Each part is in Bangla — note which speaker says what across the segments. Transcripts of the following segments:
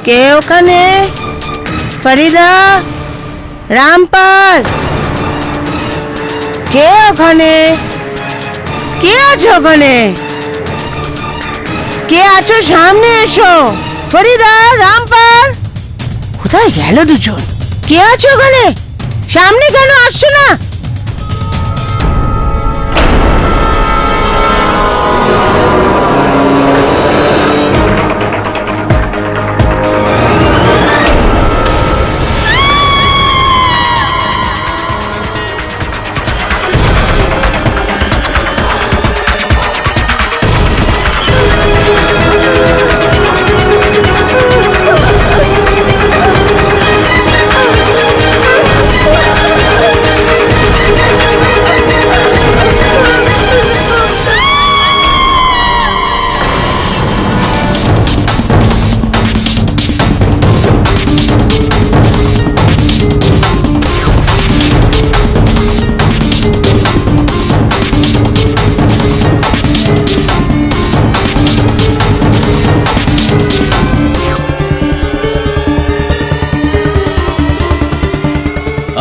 Speaker 1: কে ওখানে? ফরিদা, রামপাল, কে ওখানে? কে আছো ওখানে? কে আছো সামনে এসো। ফরিদা, রামপাল, কোথায় গেল দুজন? কে আছো ওখানে? সামনে কেন আসছো না?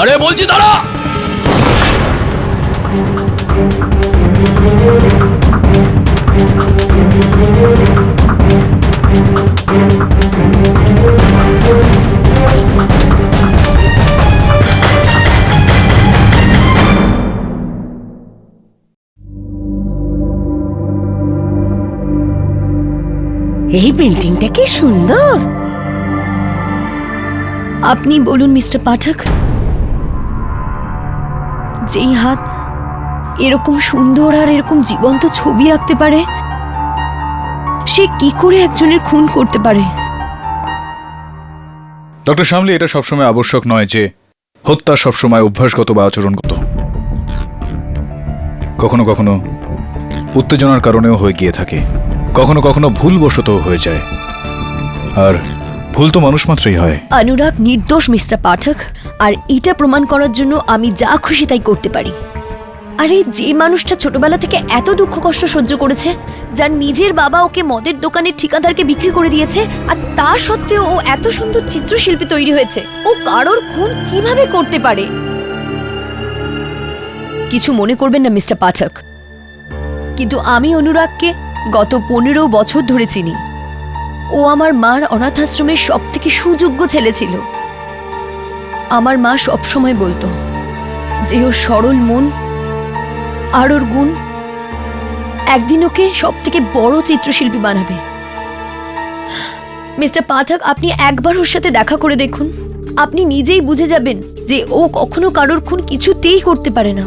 Speaker 2: আরে বলছি দাঁড়া।
Speaker 1: এই পেন্টিংটা কি সুন্দর।
Speaker 3: আপনি বলুন মিস্টার পাঠক, যেই হাত এরকম সুন্দর আর এরকম জীবন্ত ছবি আঁকতে পারে, সে কি করে একজনের খুন করতে পারে?
Speaker 4: ডক্টর শামলি, এটা সবসময় আবশ্যক নয় যে হত্যা সবসময় অভ্যাসগত বা আচরণগত। কখনো কখনো উত্তেজনার কারণেও হয়ে গিয়ে থাকে, কখনো কখনো ভুলবশত হয়ে যায়, আর ভুল তো মানুষ মাত্রই হয়।
Speaker 3: অনুরাগ নির্দোষ মিস্টার পাঠক, আর এটা প্রমাণ করার জন্য আমি যা খুশি তাই করতে পারি। আরে যে মানুষটা ছোটবেলা থেকে এত দুঃখ কষ্ট সহ্য করেছে, যার নিজের বাবা ওকে মদের দোকানের ঠিকাদারকে বিক্রি করে দিয়েছে, আর তা সত্ত্বেও ও এত সুন্দর চিত্রশিল্পী তৈরি হয়েছে, ও কারোর খুন কিভাবে করতে পারে? কিছু মনে করবেন না মিস্টার পাঠক, কিন্তু আমি অনুরাগকে গত 15 বছর ধরে চিনি। ও আমার মার অনাথ আশ্রমের সব থেকে সুযোগ্য ছেলে ছিল। আমার মা সবসময় বলতো যে ওর সরল মন আর ওর গুণ একদিন ওকে সব থেকে বড় চিত্রশিল্পী বানাবে। মিস্টার পাঠক, আপনি একবার ওর সাথে দেখা করে দেখুন, আপনি নিজেই বুঝে যাবেন যে ও কখনো কারোর খুন কিছুতেই করতে পারে না।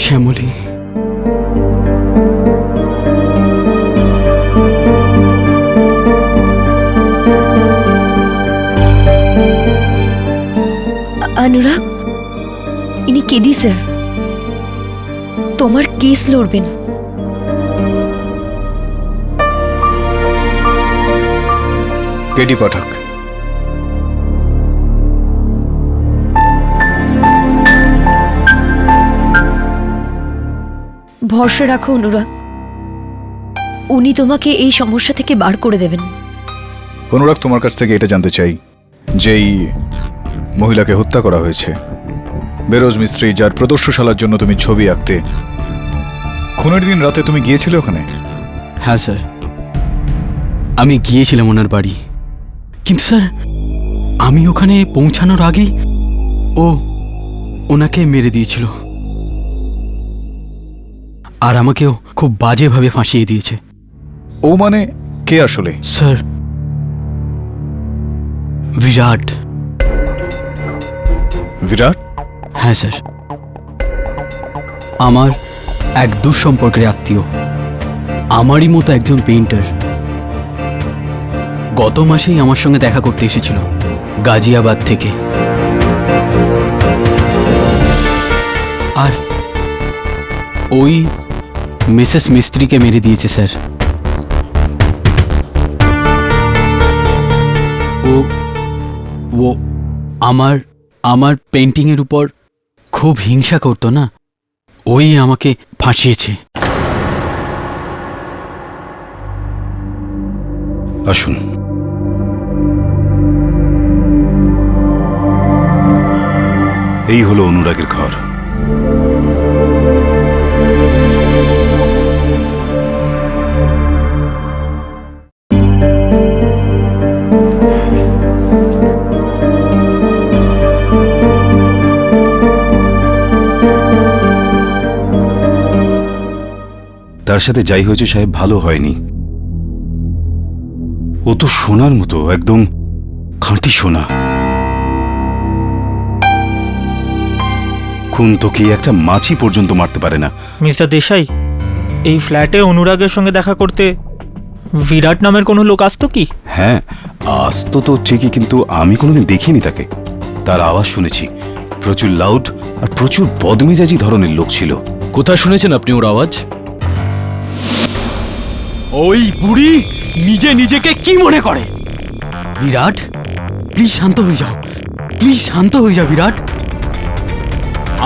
Speaker 2: শ্যামলী,
Speaker 3: অনুরাগ, ইনি কেডি স্যার, তোমার কেস লড়বেন।
Speaker 4: কেডি পাঠক,
Speaker 3: ভরসা রাখো অনুরাগ, উনি তোমাকে এই সমস্যা থেকে বার করে দেবেন।
Speaker 4: অনুরাগ, তোমার কাছ থেকে এটা জানতে চাই, যেই মহিলাকে হত্যা করা হয়েছে, বেরোজ মিস্ত্রি, যার প্রদর্শনশালার জন্য তুমি ছবি আঁকতে, খুনের দিন রাতে তুমি গিয়েছিলে ওখানে?
Speaker 2: হ্যাঁ স্যার, আমি গিয়েছিলাম ওনার বাড়ি, কিন্তু স্যার আমি ওখানে পৌঁছানোর আগেই ও ওনাকে মেরে দিয়েছিল, আর আমাকেও খুব বাজেভাবে ফাঁসিয়ে দিয়েছে।
Speaker 4: ও মানে কে আসলে?
Speaker 2: স্যার, বিরাট।
Speaker 4: বিরাট?
Speaker 2: হ্যাঁ স্যার, আমার এক দুঃসম্পর্কের আত্মীয়, আমারই মতো একজন পেইন্টার। গত মাসেই আমার সঙ্গে দেখা করতে এসেছিল গাজিয়াবাদ থেকে, আর ওই মিসেস মিস্ত্রিকে মেরে দিয়েছে স্যার। ও আমার আমার পেন্টিংয়ের উপর খুব হিংসা করতো না, ওই আমাকে ফাঁসিয়েছে।
Speaker 5: আসুন। এই হলো অনুরাগের ঘর। তার সাথে যাই হয়েছে সাহেব, ভালো হয়নি। ও তো সোনার মতো, একদম খাঁটি সোনা। খুন তো কি একটা মাছি পর্যন্ত মারতে পারে না।
Speaker 6: মিস্টার দেশাই, এই ফ্ল্যাটে অনুরাগের সঙ্গে দেখা করতে বিরাট নামের কোনো লোক আসতো কি?
Speaker 5: হ্যাঁ, আসতো তো ঠিকই, কিন্তু আমি কোনোদিন দেখিনি তাকে। তার আওয়াজ শুনেছি, প্রচুর লাউড আর প্রচুর বদমেজাজি ধরনের লোক ছিল।
Speaker 7: কোথায় শুনেছেন আপনি ওর আওয়াজ?
Speaker 2: ওই বুড়ি নিজে নিজেকে কি মনে করে? বিরাট, প্লিজ শান্ত হয়ে যাও, প্লিজ শান্ত হয়ে যাও বিরাট।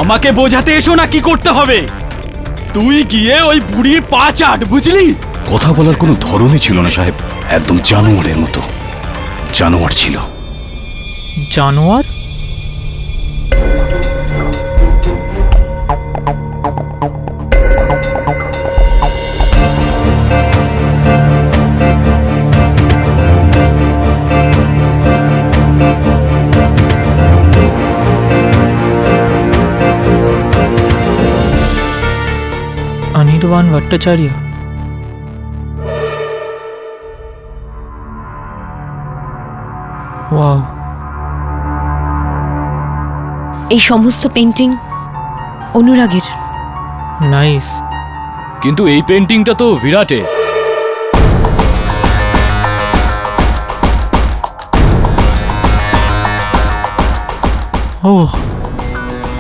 Speaker 2: আমাকে বোঝাতে এসো না কি করতে হবে। তুই গিয়ে ওই বুড়ির পা চাট, বুঝলি?
Speaker 5: কথা বলার কোনো ধরনই ছিল না সাহেব, একদম জানোয়ারের মতো। জানোয়ার ছিল।
Speaker 6: জানোয়ার? অনির্বাণ ভট্টাচার্য? ওয়াও।
Speaker 3: এই সমস্ত পেন্টিং অনুরাগের।
Speaker 6: নাইস।
Speaker 7: কিন্তু এই পেন্টিংটা তো বিরাটে।
Speaker 6: ওহ,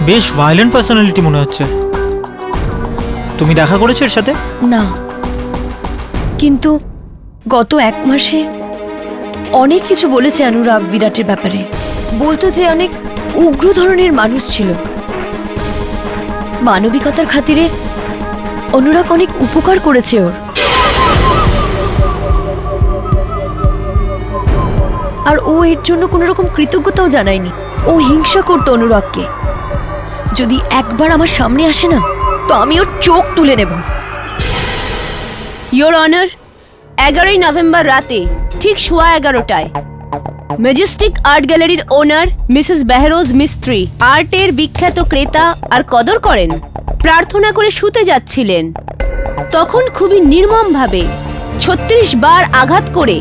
Speaker 6: বেশ ভায়োলেন্ট পার্সোনালিটি মনে হচ্ছে। তুমি দেখা করেছো এর সাথে?
Speaker 3: না, কিন্তু গত 1 মাসে অনেক কিছু বলেছে অনুরাগ বিরাটের ব্যাপারে। বলতো যে অনেক উগ্র ধরনের মানুষ ছিল। মানবিকতার খাতিরে অনুরাগ অনেক উপকার করেছে ওর। আর ও এর জন্য কোনো রকম কৃতজ্ঞতাও জানায়নি। ও হিংসা করতো অনুরাগকে। যদি একবার আমার সামনে আসে না, তো আমি ওর চোখ তুলে নেব।
Speaker 1: ইয়োর অনার, 11ই নভেম্বর রাতে ঠিক 11:15টায় ম্যাজেস্টিক আর্ট গ্যালারির ওনার মিসেস বেহরোজ মিস্ত্রি, আর্টের বিখ্যাত ক্রেতা আর কদর করেন, প্রার্থনা করে শুতে যাচ্ছিলেন। তখন খুবই নির্মমভাবে 36 বার আঘাত করে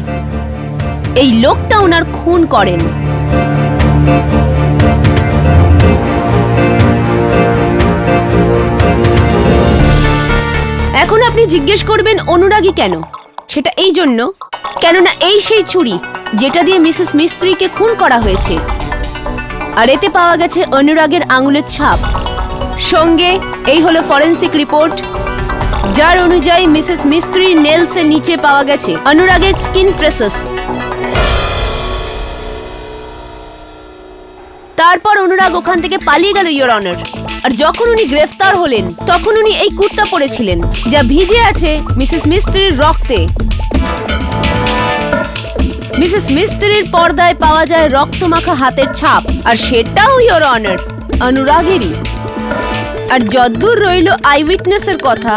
Speaker 1: এই লোকটা ওনার খুন করেন। এখন আপনি জিজ্ঞেস করবেন অনুরাগী কেন? সেটা এই জন্য, কেননা এই সেই ছুরি যেটা দিয়ে মিসেস মিস্ত্রিকে খুন করা হয়েছে। আর এতে পাওয়া গেছে অনুরাগের আঙুলের ছাপ। সঙ্গে এই হলো ফরেন্সিক রিপোর্ট, যার অনুযায়ী মিসেস মিস্ত্রির নেলসের নিচে পাওয়া গেছে অনুরাগের স্কিন ট্রেসেস। তারপর অনুরাগ ওখান থেকে পালিয়ে গেল ইয়োর অনার। আর যখন উনি গ্রেফতার হলেন, তখন উনি এই কুর্তা পরেছিলেন, যা ভিজে আছে মিসেস মিস্ত্রির রক্তে। মিসেস মিস্ত্রির পর্দায় পাওয়া যায় রক্তমাখা হাতের ছাপ, আর সেটাও ইয়োর অনার অনুরাগেরই। আর যদ্দূর রইল আই উইটনেসের কথা,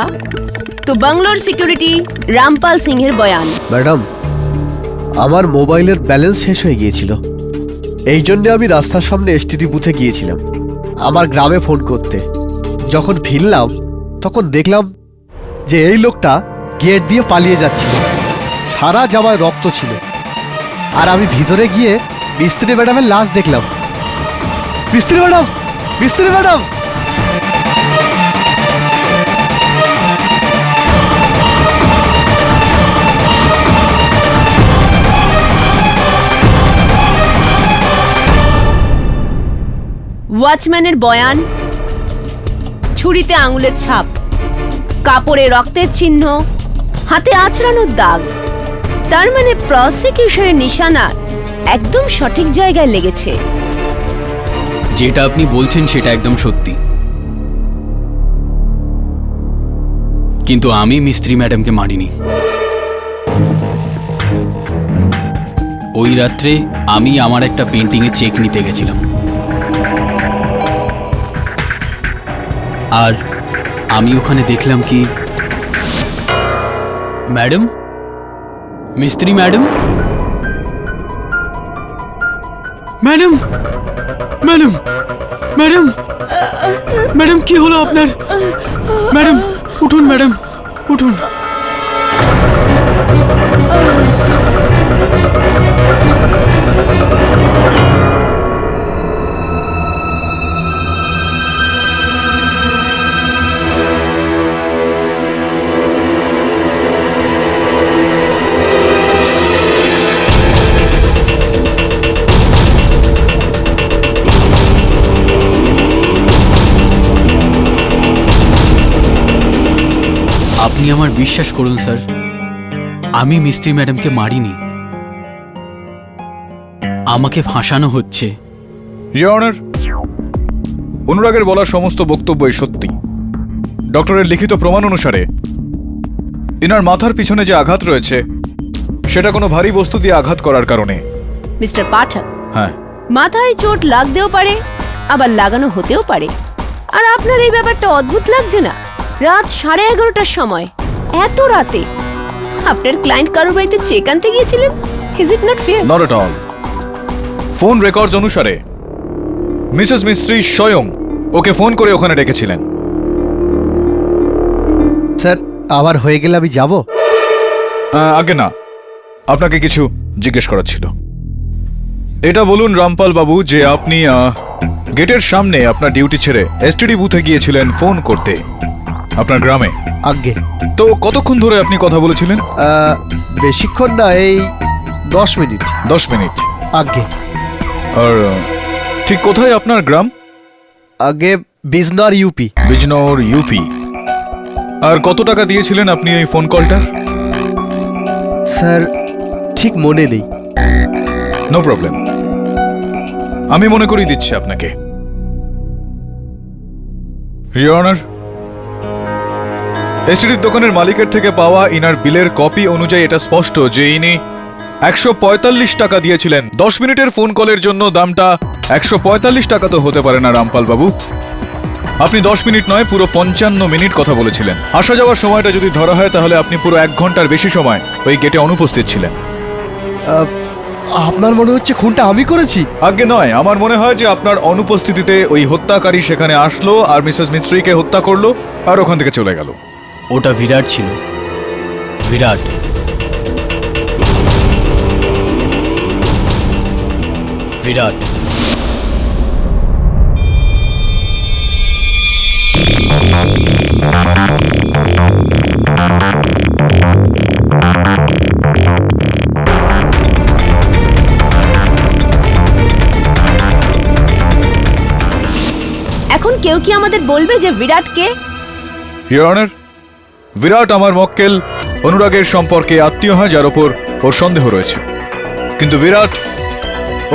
Speaker 1: তো বাংলোর সিকিউরিটি রামপাল সিংহের বয়ান।
Speaker 8: ম্যাডাম, আমার মোবাইলের ব্যালেন্স শেষ হয়ে গিয়েছিল। এই জন্য আমি রাস্তার সামনে এসটিডি বুথে গিয়েছিলাম আমার গ্রামে ফোন করতে। যখন ফিরলাম তখন দেখলাম যে এই লোকটা গেট দিয়ে পালিয়ে যাচ্ছিল। সারা জামায় রক্ত ছিল। আর আমি ভিতরে গিয়ে মিস্ত্রি ম্যাডামের লাশ দেখলাম। মিস্ত্রি ম্যাডাম, মিস্ত্রি ম্যাডাম!
Speaker 1: ওয়াচম্যানের বয়ান, ছুরিতে আঙুলের ছাপ, কাপড়ে রক্তের চিহ্ন, হাতে আঁচড়ানোর দাগ। তার মানে প্রসিকিউশনের নিশানা একদম সঠিক জায়গায় লেগেছে।
Speaker 2: যেটা আপনি বলছেন সেটা একদম সত্যি, কিন্তু আমি মিস্ত্রি ম্যাডামকে মারিনি। ওই রাত্রে আমি আমার একটা পেন্টিংয়ে চেক নিতে গেছিলাম, আর আমি ওখানে দেখলাম কি ম্যাডাম, মিস্ত্রি madam, madam madam madam madam কি হলো আপনার? ম্যাডাম উঠুন, ম্যাডাম উঠুন। আপনি আমার বিশ্বাস করুন স্যার, আমি মিস্ত্রি ম্যাডামকে মারিনি, আমাকে ফাঁসানো হচ্ছে।
Speaker 4: ইওর অনার, অনুরাগের বলা সমস্ত বক্তব্যই সত্যি। ডক্টরের লিখিত প্রমাণ অনুসারে ইনার মাথার পিছনে যে আঘাত রয়েছে সেটা কোনো ভারী বস্তু দিয়ে আঘাত করার কারণে।
Speaker 1: মিস্টার পাঠক,
Speaker 4: হ্যাঁ,
Speaker 1: মাথায় চোট লাগতেও পারে, আবার লাগানো হতেও পারে। আর আপনার এই ব্যাপারটা অদ্ভুত লাগছে না? রাত 11:30টার সময়, এত রাতে আপনার ক্লায়েন্ট কারোর বাড়িতে চেক আনতে গিয়েছিলেন? Is it not fair?
Speaker 4: Not at all. Phone records অনুসারে মিসেস মিস্ত্রি স্বয়ং ওকে ফোন করে ওখানে ডেকেছিলেন।
Speaker 8: স্যার, আবার হয়ে গেলে আমি যাব?
Speaker 4: আগে না, আপনাকে কিছু জিজ্ঞেস করার ছিল। এটা বলুন রামপাল বাবু যে আপনি গেটের সামনে আপনার ডিউটি ছেড়ে এসটিডি বুথে গিয়েছিলেন ফোন করতে আপনার গ্রামে।
Speaker 8: আগে
Speaker 4: তো কতক্ষণ ধরে আপনি কথা বলেছিলেন?
Speaker 8: বেশিক্ষণ না, এই 10 মিনিট।
Speaker 4: 10 মিনিট।
Speaker 8: আগে
Speaker 4: আর ঠিক কোথায় আপনার গ্রাম?
Speaker 8: আগে বিজনর ইউপি।
Speaker 4: বিজনৌর ইউপি। আর কত টাকা দিয়েছিলেন আপনি এই ফোন কলটার?
Speaker 8: স্যার ঠিক মনে নেই।
Speaker 4: নো প্রবলেম, আমি মনে করিয়ে দিচ্ছি আপনাকে। ইওর অনার, এসটিডির দোকানের মালিকের থেকে পাওয়া ইনার বিলের কপি অনুযায়ী এটা স্পষ্ট যে ইনি 145 টাকা দিয়েছিলেন 10 মিনিটের ফোন কলের জন্য। দামটা 145 টাকা তো হতে পারে না রামপাল বাবু। আপনি 10 মিনিট নয়, পুরো 55 মিনিট কথা বলেছিলেন। আসা যাওয়ার সময়টা যদি ধরা হয় তাহলে আপনি পুরো 1 ঘন্টার বেশি সময় ওই গেটে অনুপস্থিত ছিলেন।
Speaker 8: আপনার মনে হচ্ছে খুনটা আমি করেছি?
Speaker 4: আগে নয়, আমার মনে হয় যে আপনার অনুপস্থিতিতে ওই হত্যাকারী সেখানে আসলো আর মিসেস মিস্ত্রিকে হত্যা করলো আর ওখান থেকে চলে গেল।
Speaker 2: ওটা বিরাট ছিল, বিরাট। বিরাট।
Speaker 1: এখন কেউ কি আমাদের বলবে যে বিরাট কে?
Speaker 4: ইওর অনার, বিরাট আমার মক্কেল অনুরাগের সম্পর্কে আত্মীয় হয় যার ওপর ওর সন্দেহ রয়েছে, কিন্তু বিরাট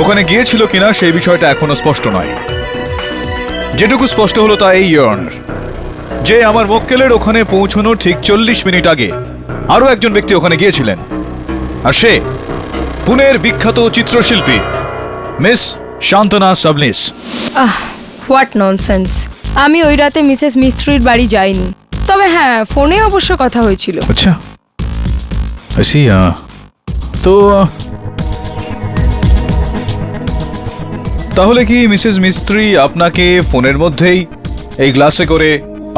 Speaker 4: ওখানে গিয়েছিল কিনা সেই বিষয়টা এখনো স্পষ্ট নয়। যেটুকু স্পষ্ট হলো তা এই ইওর অনার, যে আমার মক্কেলের ওখানে পৌঁছানোর ঠিক 40 মিনিট আগে আরো একজন ব্যক্তি ওখানে গিয়েছিলেন, আর সে পুনের বিখ্যাত চিত্রশিল্পী miss Shantana Sabnis.
Speaker 9: What nonsense! আমি ওই রাতে মিসেস মিস্ত্রির বাড়ি যাইনি, তবে হ্যাঁ ফোনে অবশ্য কথা হয়েছিল।
Speaker 4: আচ্ছা, আসি। তো তাহলে কি মিসেস মিস্ত্রি আপনাকে ফোনের মধ্যেই এই গ্লাসে করে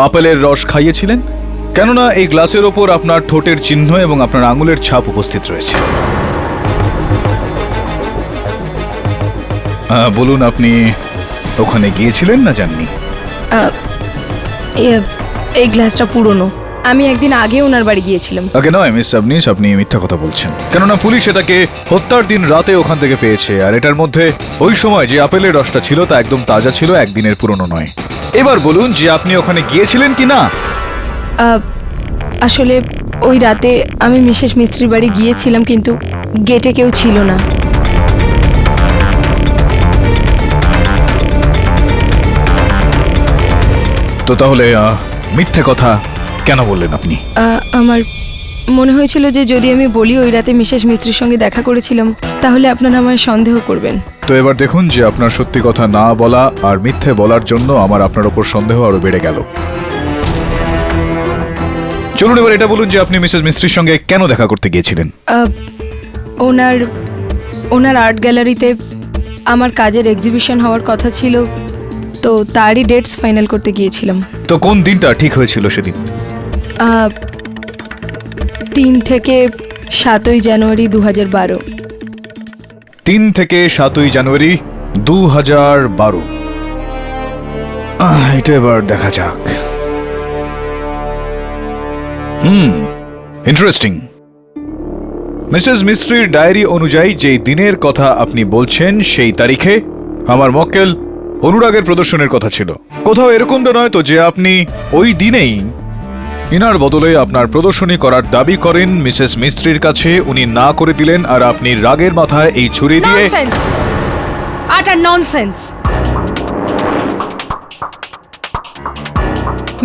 Speaker 4: আপেলের রস খাইয়েছিলেন? কেননা এই গ্লাসের ওপর আপনার ঠোঁটের চিহ্ন এবং আপনার আঙুলের ছাপ উপস্থিত রয়েছে। বলুন, আপনি ওখানে গিয়েছিলেন না যাননি?
Speaker 9: এই গ্লাসটা পুরনো, আমি একদিন আগে ওনার বাড়ি গিয়েছিলাম।
Speaker 4: আগে নয় মিস সাবনিস, আপনি মিথ্যা কথা বলছেন। কেননা পুলিশ এটাকে হত্যার দিন রাতে ওখান থেকে পেয়েছে, আর এটার মধ্যে ওই সময় যে আপেলের রসটা ছিল তা একদম তাজা ছিল, একদিনের পুরনো নয়। এবার বলুন যে আপনি ওখানে গিয়েছিলেন কি না?
Speaker 9: আসলে ওই রাতে আমি মিসেস মিস্ত্রির বাড়ি গিয়েছিলাম, কিন্তু গেটে কেউ ছিল না।
Speaker 4: তো তাহলে মিথ্যে কথা কেন বললেন আপনি?
Speaker 9: আমার মনে হয়েছিল যে যদি আমি বলি ওই রাতে মিসেস মিস্ত্রির সঙ্গে দেখা করেছিলাম তাহলে আপনারা আমায় সন্দেহ করবেন।
Speaker 4: তো এবার দেখুন যে আপনার সত্যি কথা না বলা আর মিথ্যে বলার জন্য আমার আপনার ওপর সন্দেহ আরো বেড়ে গেল। চলুন এবার এটা বলুন যে আপনি মিসেস মিস্ত্রির সঙ্গে কেন দেখা করতে গিয়েছিলেন?
Speaker 9: ওনার আর্ট গ্যালারিতে আমার কাজের এক্সিবিশন হওয়ার কথা ছিল, তো তারই ডেটস ফাইনাল করতে গিয়েছিলাম।
Speaker 4: তো কোন দিনটা ঠিক হয়েছিল সেদিন?
Speaker 9: 3 থেকে 7 জানুয়ারি 2012।
Speaker 4: 3 থেকে 7 জানুয়ারি 2012। এটা এবার দেখা যাক। ইন্টারেস্টিং। মিসেস মিস্ত্রির ডায়েরি অনুযায়ী যেই দিনের কথা আপনি বলছেন সেই তারিখে আমার মক্কেল অনুরাগের প্রদর্শনের কথা ছিল। কোথাও এরকমটা নয় তো যে আপনি ওই দিনেই ইনার বদলে আপনার প্রদর্শনী করার দাবি করেন মিসেস মিস্ত্রির কাছে, উনি না করে দিলেন আর আপনি রাগের মাথায় এই ছুরি দিয়ে
Speaker 9: আটার ননসেন্স।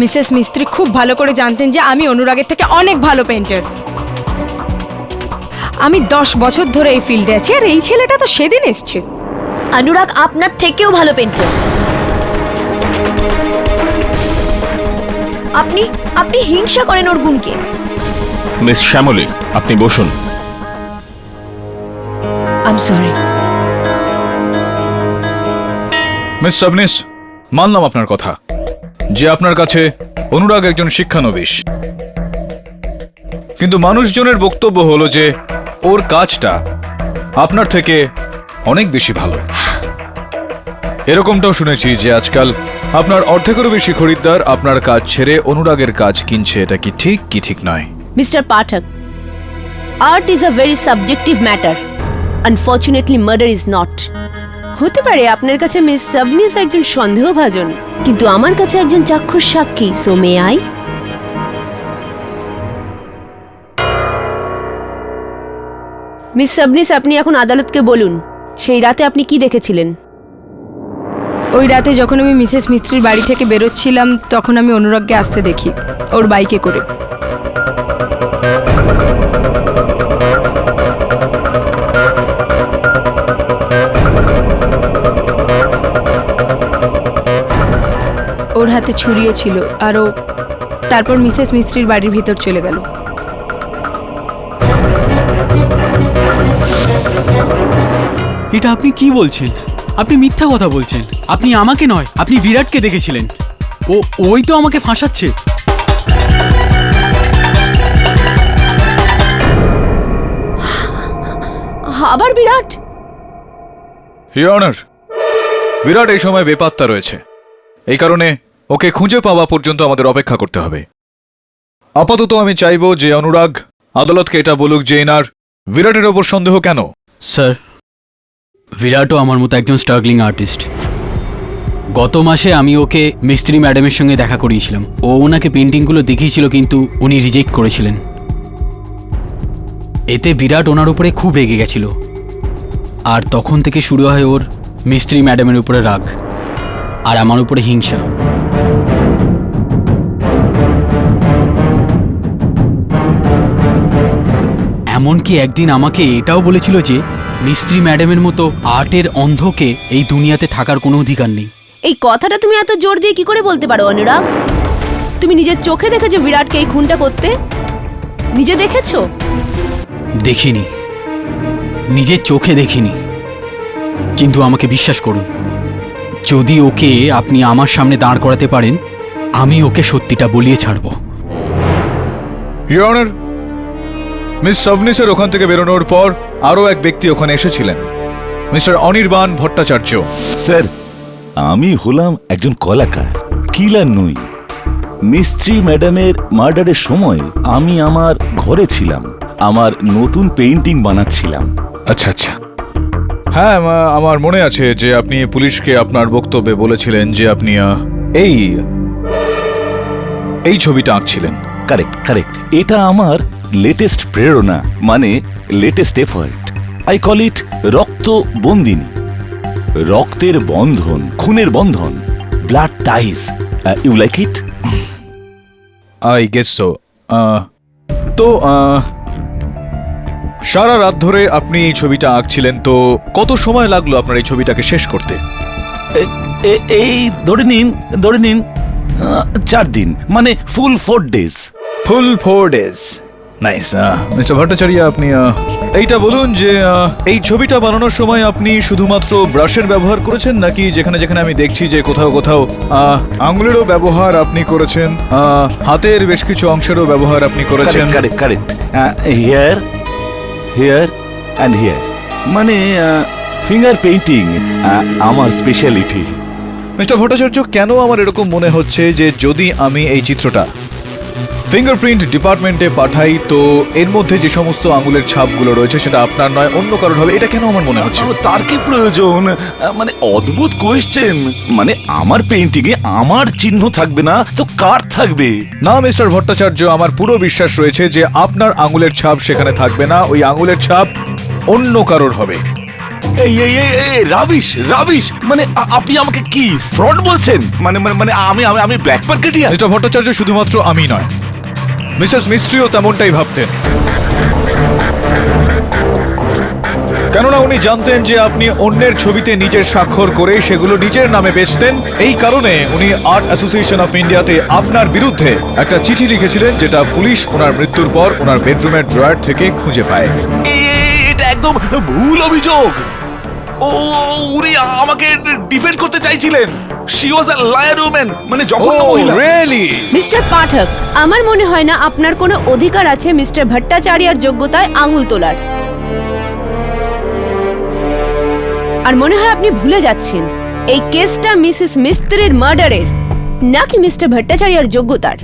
Speaker 9: মিসেস মিস্ত্রি খুব ভালো করে জানতেন যে আমি অনুরাগের থেকে অনেক ভালো পেইন্টার। আমি 10 বছর ধরে এই ফিল্ডে আছি আর এই ছেলেটা তো সেদিন এসছে।
Speaker 3: অনুরাগ আপনার থেকেও ভালো পেন্টার। আপনি হিংসা করেন ওর গুণকে।
Speaker 5: মিস শ্যামলী, আপনি বসুন।
Speaker 3: I am sorry.
Speaker 4: মিস সাবনিস, মানলাম আপনার কথা যে আপনার কাছে অনুরাগ একজন শিক্ষানবিশ, কিন্তু মানুষজনের বক্তব্য হলো যে ওর কাজটা আপনার থেকে অনেক বেশি ভালো। এরকমটাও শুনেছি যে আজকাল আপনার অর্ধেকেরও বেশি খরিদ্দার আপনার কাজ ছেড়ে অনুরাগের কাজ কিনছে। এটা কি ঠিক কি ঠিক নয়?
Speaker 1: Mister Pathak, art is a very subjective matter. Unfortunately murder is not. হতে পারে আপনার কাছে মিস সাবনিস একজন সন্দেহভাজন, কিন্তু আমার কাছে একজন চাক্ষুষ সাক্ষী। So may I? মিস সাবনিস, আপনি এখন আদালতকে বলুন সেই রাতে আপনি কি দেখেছিলেন?
Speaker 9: ওই রাতে যখন আমি মিসেস মিস্ত্রির বাড়ি থেকে বেরোচ্ছিলাম তখন আমি অনুরাগকে আসতে দেখি ওর বাইকে করে। ওর হাতে ছুরিও ছিল আর ও তারপর মিসেস মিস্ত্রির বাড়ির ভিতর চলে গেল।
Speaker 2: এটা আপনি কি বলছেন? আপনি মিথ্যা কথা বলছেন। আপনি আমাকে নয়, আপনি বিরাটকে দেখেছিলেন। ওই তো আমাকে ফাঁসাচ্ছে।
Speaker 1: আবার বিরাট?
Speaker 4: ইওর অনার, বিরাট এই সময় বেপাত্তা রয়েছে। এই কারণে ওকে খুঁজে পাওয়া পর্যন্ত আমাদের অপেক্ষা করতে হবে। আপাতত আমি চাইব যে অনুরাগ আদালতকে এটা বলুক যে এনার বিরাটের ওপর সন্দেহ কেন।
Speaker 2: স্যার, বিরাটও আমার মতো একজন স্ট্রাগলিং আর্টিস্ট। গত মাসে আমি ওকে মিস্ত্রি ম্যাডামের সঙ্গে দেখা করিয়েছিলাম। ও ওনাকে পেন্টিংগুলো দেখিয়েছিল, কিন্তু উনি রিজেক্ট করেছিলেন। এতে বিরাট ওনার উপরে খুব রেগে গেছিল, আর তখন থেকে শুরু হয় ওর মিস্ত্রি ম্যাডামের উপরে রাগ আর আমার উপরে হিংসা। এমনকি একদিন আমাকে এটাও বলেছিল যে মিস্ত্রি ম্যাডামের মতো আর্টের অন্ধকে এই দুনিয়াতে থাকার কোনো অধিকার নেই।
Speaker 1: এই কথাটা তুমি এত জোর দিয়ে কি করে বলতে পারো অনুরাগ? তুমি নিজের চোখে দেখেছো বিরাটকে এই খুনটা করতে? নিজে দেখেছো?
Speaker 2: দেখিনি, নিজের চোখে দেখিনি, কিন্তু আমাকে বিশ্বাস করুন, যদি ওকে আপনি আমার সামনে দাঁড় করাতে পারেন, আমি ওকে সত্যিটা বলিয়ে ছাড়ব।
Speaker 4: ইওর অনার, মিস সাবনিসের ওখান থেকে বেরোনোর পর আরও এক ব্যক্তি ওখানে এসেছিলেন, মিস্টার অনির্বাণ ভট্টাচার্য।
Speaker 5: স্যার, আমি হলাম একজন কলাকার, কিলার নই। মিস্ত্রি ম্যাডামের মার্ডারের সময় আমি আমার ঘরে ছিলাম, আমার নতুন পেইন্টিং বানাচ্ছিলাম।
Speaker 4: আচ্ছা আচ্ছা, হ্যাঁ আমার মনে আছে যে আপনি পুলিশকে আপনার বক্তব্যে বলেছিলেন যে আপনি এই ছবিটা আঁকছিলেন।
Speaker 5: কারেক্ট কারেক্ট, এটা আমার লেটেস্ট প্রেরণা, মানে latest effort. I call it Rakta Bandini. রক্তের বন্ধন, খুনের বন্ধন blood ties. You like it?
Speaker 4: I guess so. তো সারা রাত ধরে আপনি এই ছবিটা আঁকছিলেন, তো কত সময় লাগলো আপনার এই ছবিটাকে শেষ করতে?
Speaker 5: এই ধরে নিন 4 দিন, মানে ফুল 4 days।
Speaker 4: ফুল 4 days। নাইস। মিস্টার ভট্টাচার্য, আপনি এইটা বলুন যে এই ছবিটা বানানোর সময় আপনি শুধুমাত্র ব্রাশের ব্যবহার করেছেন, নাকি যেখানে যেখানে আমি দেখছি যে কোথাও কোথাও আঙুলেরও ব্যবহার আপনি করেছেন, হাতের বেশ কিছু অংশেরও ব্যবহার আপনি করেছেন?
Speaker 5: কারেক্ট। হিয়ার অ্যান্ড হিয়ার, মানে ফিঙ্গার পেইন্টিং আমার স্পেশালিটি।
Speaker 4: মিস্টার ভট্টাচার্য, কেন আমার এরকম মনে হচ্ছে যে যদি আমি এই চিত্রটা ফিঙ্গারপ্রিন্ট ডিপার্টমেন্টে পাঠাই, তো এর মধ্যে যে সমস্ত আঙুলের ছাপগুলো রয়েছে সেটা আপনার নয়, অন্য কারোর হবে। এটা কেন আমার মনে হচ্ছে?
Speaker 5: তার কি প্রয়োজন? মানে অদ্ভুত কোয়েশ্চেন। মানে আমার পেইন্টিং এ আমার চিহ্ন থাকবে না তো কার থাকবে?
Speaker 4: না মিস্টার ভট্টাচার্য, আমার পুরো বিশ্বাস রয়েছে যে আপনার আঙুলের ছাপ সেখানে থাকবে না, ওই আঙুলের ছাপ অন্য কারোর হবে।
Speaker 5: এই রাবিশ, মানে আপনি আমাকে কি ফ্রড বলছেন? মানে আমি ব্ল্যাক মার্কেটিয়া?
Speaker 4: মিস্টার ভট্টাচার্য, শুধুমাত্র আমি নয়, মিসেস মিস্ত্রিও তেমনটাই ভাবতেন। কেননা উনি জানতেন যে আপনি অন্যের ছবিতে নিজের স্বাক্ষর করে সেগুলো নিজের নামে বেচতেন। এই কারণে উনি আর্ট অ্যাসোসিয়েশন অফ ইন্ডিয়াতে আপনার বিরুদ্ধে একটা চিঠি লিখেছিলেন, যেটা পুলিশ ওনার মৃত্যুর পর ওনার বেডরুমের ড্রয়ার থেকে খুঁজে পায়।
Speaker 5: এটা একদম ভুল অভিযোগ। উনি আমাকে ডিফেন্ড করতে চাইছিলেন। She was a liar woman, মানে জঘন্য মহিলা।
Speaker 4: রিয়েলি?
Speaker 1: মিস্টার পাঠক, আমার মনে হয় না আপনার কোনো অধিকার আছে মিস্টার ভট্টাচার্যের যোগ্যতায় আঙুল তোলার। আর মনে হয় আপনি ভুলে যাচ্ছেন এই কেসটা মিসেস মিস্ত্রির মার্ডারের, নাকি মিস্টার ভট্টাচার্যের যোগ্যতার।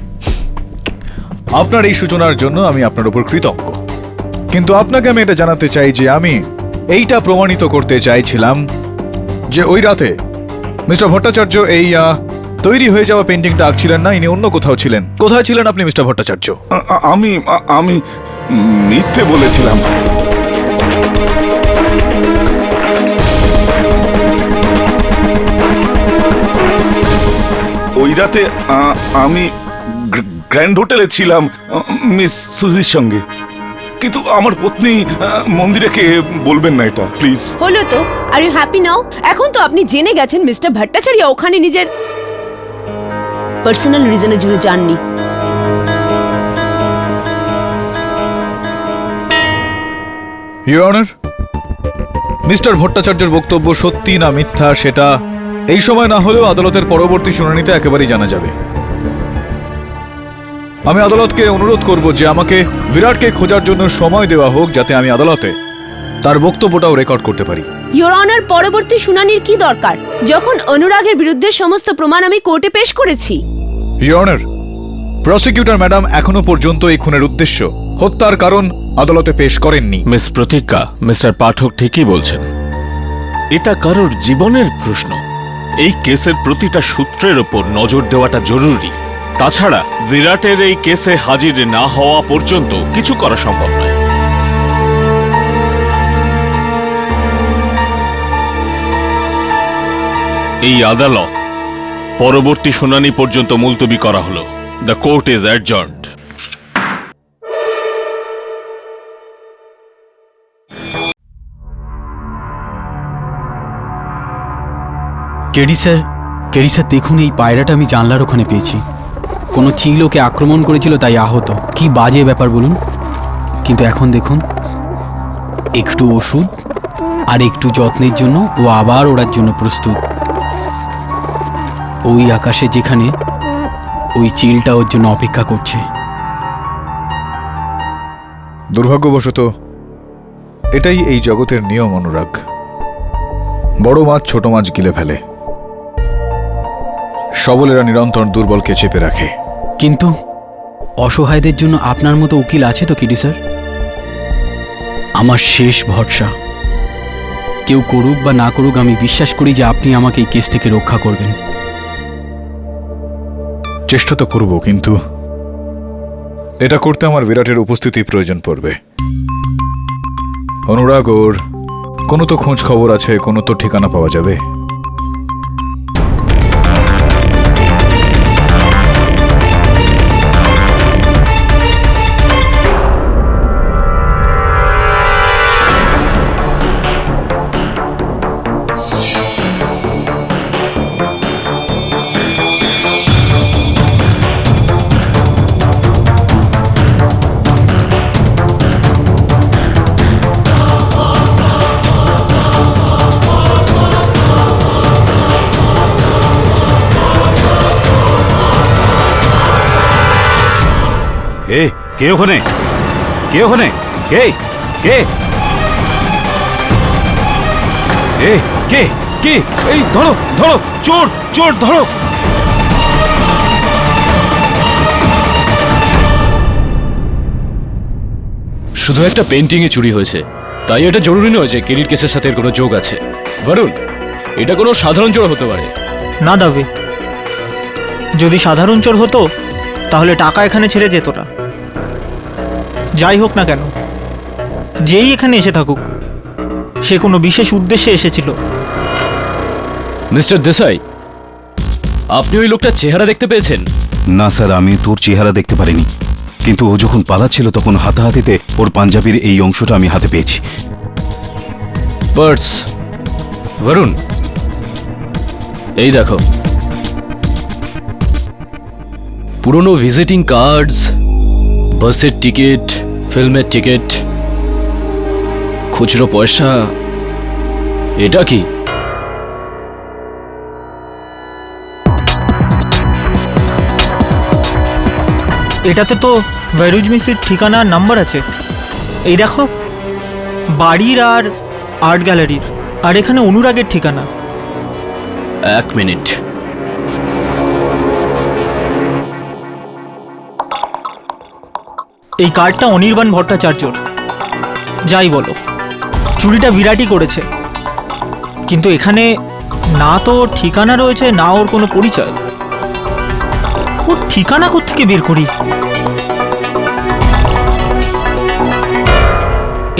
Speaker 4: আপনার এই সূচনার জন্য আমি আপনার উপর কৃতজ্ঞ, কিন্তু আপনাকে আমি এটা জানাতে চাই যে আমি এইটা প্রমাণিত করতে চাইছিলাম যে ওই রাতে মিস্টার ভট্টাচার্য এই তৈরি হয়ে যাওয়া পেন্টিংটা আঁকছিলেন না, ইনি অন্য কোথাও ছিলেন। কোথায় ছিলেন আপনি মিস্টার ভট্টাচার্য?
Speaker 5: আমি মিথ্যে বলেছিলাম। ওই রাতে আমি গ্র্যান্ড হোটেলে ছিলাম মিস সুজির সঙ্গে, কিন্তু আমার পত্নী মন্দিরেকে বলবেন না এটা প্লিজ।
Speaker 1: হলো তো, আর ইউ হ্যাপি নাও? এখন তো আপনি জেনে গেছেন মিস্টার ভট্টাচার্য ওখানে নিজের পার্সোনাল রিজনের জন্য যাননি।
Speaker 4: ইউর অনার, মিস্টার ভট্টাচার্যের বক্তব্য সত্যি না মিথ্যা সেটা এই সময় না হলেও আদালতের পরবর্তী শুনানিতে একেবারেই জানা যাবে। আমি আদালতকে অনুরোধ করব যে আমাকে বিরাটকে খোঁজার জন্য সময় দেওয়া হোক, যাতে আমি আদালতে তার বক্তব্যটাও রেকর্ড করতে পারি।
Speaker 1: ইওর অনার, পরবর্তী শুনানির কি দরকার যখন অনুরাগের বিরুদ্ধে সমস্ত প্রমাণ আমি কোর্টে পেশ করেছি?
Speaker 4: ইওর অনার, প্রসিকিউটর ম্যাডাম এখনো পর্যন্ত এই খুনের উদ্দেশ্য, হত্যার কারণ আদালতে পেশ করেননি।
Speaker 10: মিস প্রতিজ্ঞা, মিস্টার পাঠক ঠিকই বলছেন। এটা কারোর জীবনের প্রশ্ন। এই কেসের প্রতিটা সূত্রের ওপর নজর দেওয়াটা জরুরি। তাছাড়া বিরাটের এই কেসে হাজির না হওয়া পর্যন্ত কিছু করা সম্ভব নয়। এই আদালত পরবর্তী শুনানি পর্যন্ত মুলতবি করা হলো। The court is adjourned.
Speaker 2: KD sir দেখুন, এই পায়রাটা আমি জানলার ওখানে পেয়েছি। কোনো চিল ওকে আক্রমণ করেছিল, তাই আহত। কি বাজে ব্যাপার বলুন। কিন্তু এখন দেখুন, একটু ওষুধ আর একটু যত্নের জন্য ও আবার ওড়ার জন্য প্রস্তুত। ওই আকাশে যেখানে ওই চিলটা ওর জন্য অপেক্ষা করছে।
Speaker 4: দুর্ভাগ্যবশত এটাই এই জগতের নিয়ম অনুরাগ। বড় মাছ ছোট মাছ গিলে ফেলে, সবলেরা নিরন্তর দুর্বলকে চেপে রাখে।
Speaker 2: কিন্তু অসহায়দের জন্য আপনার মতো উকিল আছে তো কেডি স্যার? আমার শেষ ভরসা। কেউ করুক বা না করুক, আমি বিশ্বাস করি যে আপনি আমাকে এই কেস থেকে রক্ষা করবেন।
Speaker 4: চেষ্টা তো করব, কিন্তু এটা করতে আমার বিরাটের উপস্থিতি প্রয়োজন পড়বে। অনুরাগ, ওর কোনো তো খোঁজ খবর আছে, কোনো তো ঠিকানা পাওয়া যাবে।
Speaker 5: এ কে ওখানে? কে ওখানে? কে কে এ কে কে? এই ধরো ধরো, চোর চোর ধরো!
Speaker 7: শুধু একটা পেন্টিং এ চুরি হয়েছে, তাই এটা জরুরি নয় যে কেরির কেসের সাথে এর কোনো যোগ আছে। বরুণ, এটা কোনো সাধারণ চোর হতে পারে।
Speaker 6: না দাবে, যদি সাধারণ চোর হতো তাহলে টাকা এখানে ছেড়ে যেত না। যাই হোক না কেন, যেই এখানে এসে থাকুক, সে কোনো বিশেষ উদ্দেশ্যে এসেছিল।
Speaker 7: মিস্টার দেসাই, আপনি ওই লোকটার চেহারা দেখতে পেয়েছেন?
Speaker 5: না স্যার, আমি তোর চেহারা দেখতে পারিনি, কিন্তু ও যখন পালাচ্ছিল তখন হাতাহাতিতে ওর পাঞ্জাবির এই অংশটা আমি হাতে পেয়েছি।
Speaker 7: পার্স। বরুণ, এই দেখো, পুরনো ভিজিটিং কার্ডস, বাসের টিকিট, ফিল্মের টিকিট, খুচরো পয়সা। এটা কি?
Speaker 6: এটাতে তো ভেরুজ মিসির ঠিকানা নাম্বার আছে। এই দেখো, বাড়ির আর আর্ট গ্যালারির, আর এখানে অনুরাগের ঠিকানা।
Speaker 7: এক মিনিট।
Speaker 6: এই কার্ডটা অনির্বাণ ভট্টাচার্যর। যাই বলো, চুরিটা বিরাটই করেছে, কিন্তু এখানে না তো ওর ঠিকানা রয়েছে, না ওর কোনো পরিচয়। ওর ঠিকানা কোত্থেকে বের করি?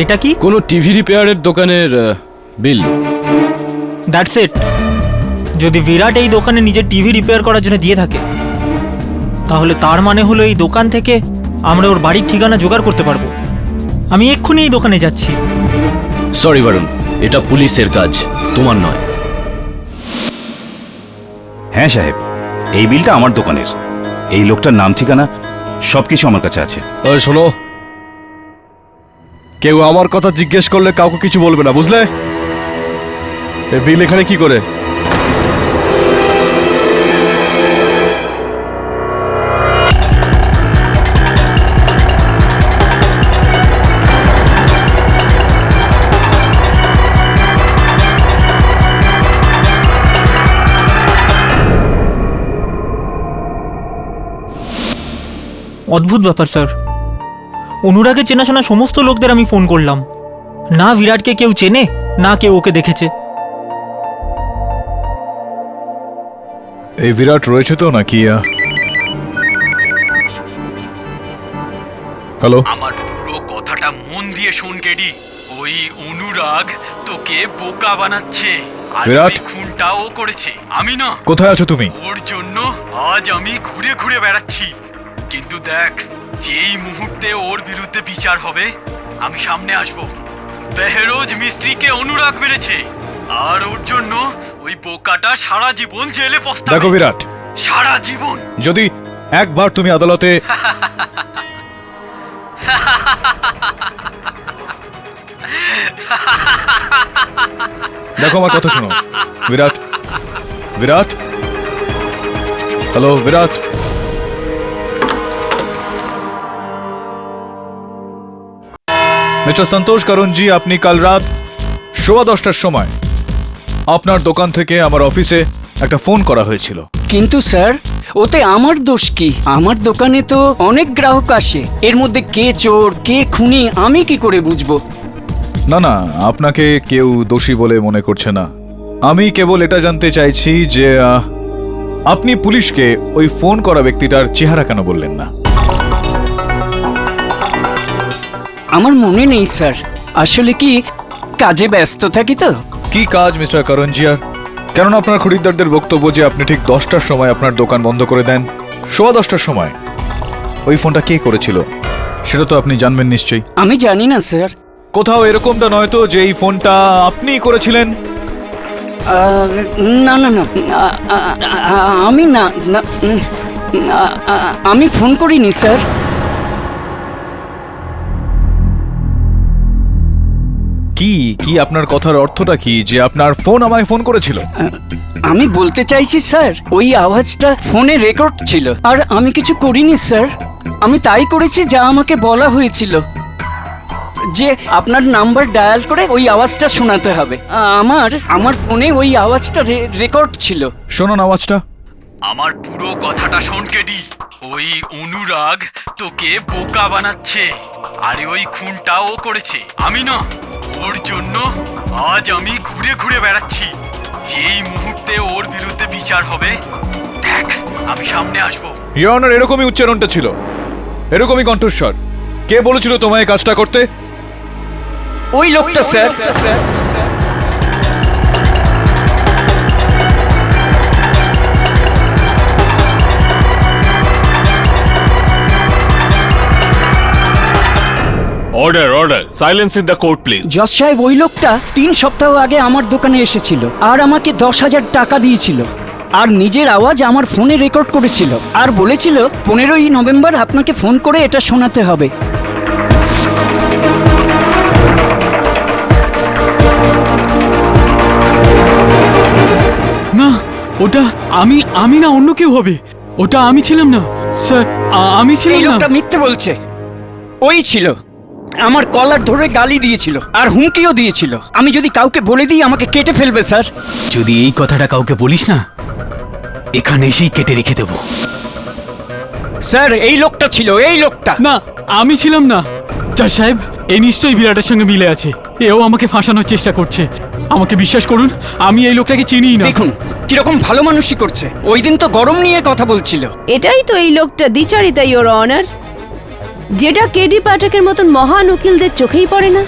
Speaker 6: এটা কি?
Speaker 7: কোনো টিভি রিপেয়ারের দোকানের বিল।
Speaker 6: That's it. যদি বিরাট এই দোকানে নিজের টিভি রিপেয়ার করার জন্য দিয়ে থাকে, তাহলে তার মানে হলো এই দোকান থেকে আমরা ওর বাড়ির ঠিকানা জোগাড় করতে পারবো। আমি এক্ষুনি এই দোকানে যাচ্ছি।
Speaker 7: সরি বরুণ, এটা পুলিশের কাজ, তোমার নয়।
Speaker 5: হ্যাঁ সাহেব, এই বিলটা আমার দোকানের। এই লোকটার নাম ঠিকানা সবকিছু আমার কাছে আছে।
Speaker 8: শোনো, কেউ আমার কথা জিজ্ঞেস করলে কাউকে কিছু বলবে না, বুঝলে? এই বিল এখানে কি করে?
Speaker 6: অদ্ভুত ব্যাপার স্যার। অনুরাগের চেনাশোনা সমস্ত লোকদের আমি ফোন করলাম, না বিরাটকে কেউ চেনে, না কেউ ওকে দেখেছে।
Speaker 4: এই বিরাট রয়েছে তো নাকি? হ্যালো,
Speaker 2: আমার পুরো কথাটা মন দিয়ে শোন কেডি। ওই অনুরাগ তোকে বোকা বানাচ্ছে, আর
Speaker 4: বিরাট,
Speaker 2: ওই খুনটাও করেছে, আমি না।
Speaker 4: কোথায় আছো তুমি?
Speaker 2: ওর জন্য আজ আমি ঘুরে ঘুরে বেড়াচ্ছি, কিন্তু দেখ, যেই মুহূর্তে ওর বিরুদ্ধে বিচার হবে আমি সামনে আসব। বেহরোজ মিস্ত্রিকে অনুরাগ মেরেছে, আর ওর জন্য ওই বোকাটা সারা জীবন জেলে পস্তাবে।
Speaker 4: দেখো বিরাট,
Speaker 2: সারা জীবন।
Speaker 4: যদি একবার তুমি আদালতে দেখো, আমার কথা শোনো বিরাট। বিরাট, হ্যালো বিরাট। মিস্টার সন্তোষ করুণজি, আপনি কাল রাত 10:15টার সময় আপনার দোকান থেকে আমার অফিসে একটা ফোন করা হয়েছিল।
Speaker 11: কিন্তু স্যার, ওতে আমার দোষ কি? আমার দোকানে তো অনেক গ্রাহক আসে, এর মধ্যে কে চোর কে খুনি আমি কি করে বুঝবো?
Speaker 4: না না, আপনাকে কেউ দোষী বলে মনে করছে না। আমি কেবল এটা জানতে চাইছি যে আপনি পুলিশকে ওই ফোন করা ব্যক্তিটার চেহারা কেন বললেন না?
Speaker 11: আমার মনে নেই স্যার, আসলে কি কাজে ব্যস্ত থাকি তো।
Speaker 4: কি কাজ মিস্টার করঞ্জিয়ার? কেননা আপনার খরিদ্দারদের বক্তব্য যে আপনি ঠিক 10টার সময় আপনার দোকান বন্ধ করে দেন। 10:15টার সময় ওই ফোনটা কে করেছিল সেটা তো আপনি জানবেন নিশ্চয়ই।
Speaker 11: আমি জানি না স্যার।
Speaker 4: কোথাও এরকমটা নয় তো যে এই ফোনটা আপনিই করেছিলেন?
Speaker 11: না না না, আমি না, আমি ফোন করিনি স্যার।
Speaker 4: কি কি আপনার কথার অর্থটা কি যে আপনার ফোন আমায় ফোন করেছিল?
Speaker 11: আমি বলতে চাইছি স্যার, ওই আওয়াজটা ফোনে রেকর্ড ছিল আর আমি কিছু করিনি স্যার। আমি তাই করেছি যা আমাকে বলা হয়েছিল, যে আপনার নাম্বার ডায়াল করে ওই আওয়াজটা শোনাতে হবে। আমার ফোনে ওই আওয়াজটা রেকর্ড ছিল।
Speaker 4: শোনুন আওয়াজটা।
Speaker 2: আমার পুরো কথাটা শোন কেডি। ওই অনুরাগ তোকে বোকা বানাচ্ছে, আরে ওই খুনটা ও করেছে, আমি না। ওর জন্য আজ আমি ঘুরে ঘুরে বেড়াচ্ছি। যেই মুহূর্তে ওর বিরুদ্ধে বিচার হবে, দেখ আমি সামনে আসবো।
Speaker 4: ইওর অনার, এরকমই উচ্চারণটা ছিল, এরকমই কণ্ঠস্বর। কে বলেছিল তোমায় কাজটা করতে?
Speaker 11: ওই লোকটা sir.
Speaker 10: Order order, silence in the court please.
Speaker 11: জজ সাহেব, ওই লোকটা 3 সপ্তাহ আগে আমার দোকানে এসেছিল আর আমাকে 10,000 টাকা দিয়েছিল আর নিজের আওয়াজ আমার ফোনে রেকর্ড করেছিল আর বলেছিল 15ই নভেম্বর আপনাকে ফোন করে এটা শোনাতে হবে।
Speaker 2: না, ওটা আমি না, অন্য কেউ হবে। ওটা আমি ছিলাম না স্যার, আমি
Speaker 11: এই
Speaker 2: ছিলাম না।
Speaker 11: লোকটা মিথ্যে বলছে। ওই ছিল, আমার কলার ধরে গালি দিয়েছিল আর হুমকিও দিয়েছিল। আমি যদি কাউকে বলে দিই আমাকে কেটে ফেলবে স্যার।
Speaker 2: যদি এই কথাটা কাউকে বলিস না, এখানে এসেই কেটে রেখে দেবো।
Speaker 11: স্যার, এই লোকটা ছিল, এই লোকটা।
Speaker 2: না, আমি ছিলাম না। জজ সাহেব, এই নিশ্চয়ই বিরাটের সঙ্গে মিলে আছে। এও আমাকে ফাঁসানোর চেষ্টা করছে। আমাকে বিশ্বাস করুন, আমি এই লোকটাকে চিনিই না।
Speaker 11: দেখুন কিরকম ভালো মানুষই করছে। ওই দিন তো গরম নিয়ে কথা বলছিল।
Speaker 1: এটাই তো এই লোকটা দ্বিচারিতা, ইওর অনার, যেটা কেডি পাঠকের মতন মহান উকিলদের চোখেই পড়ে না,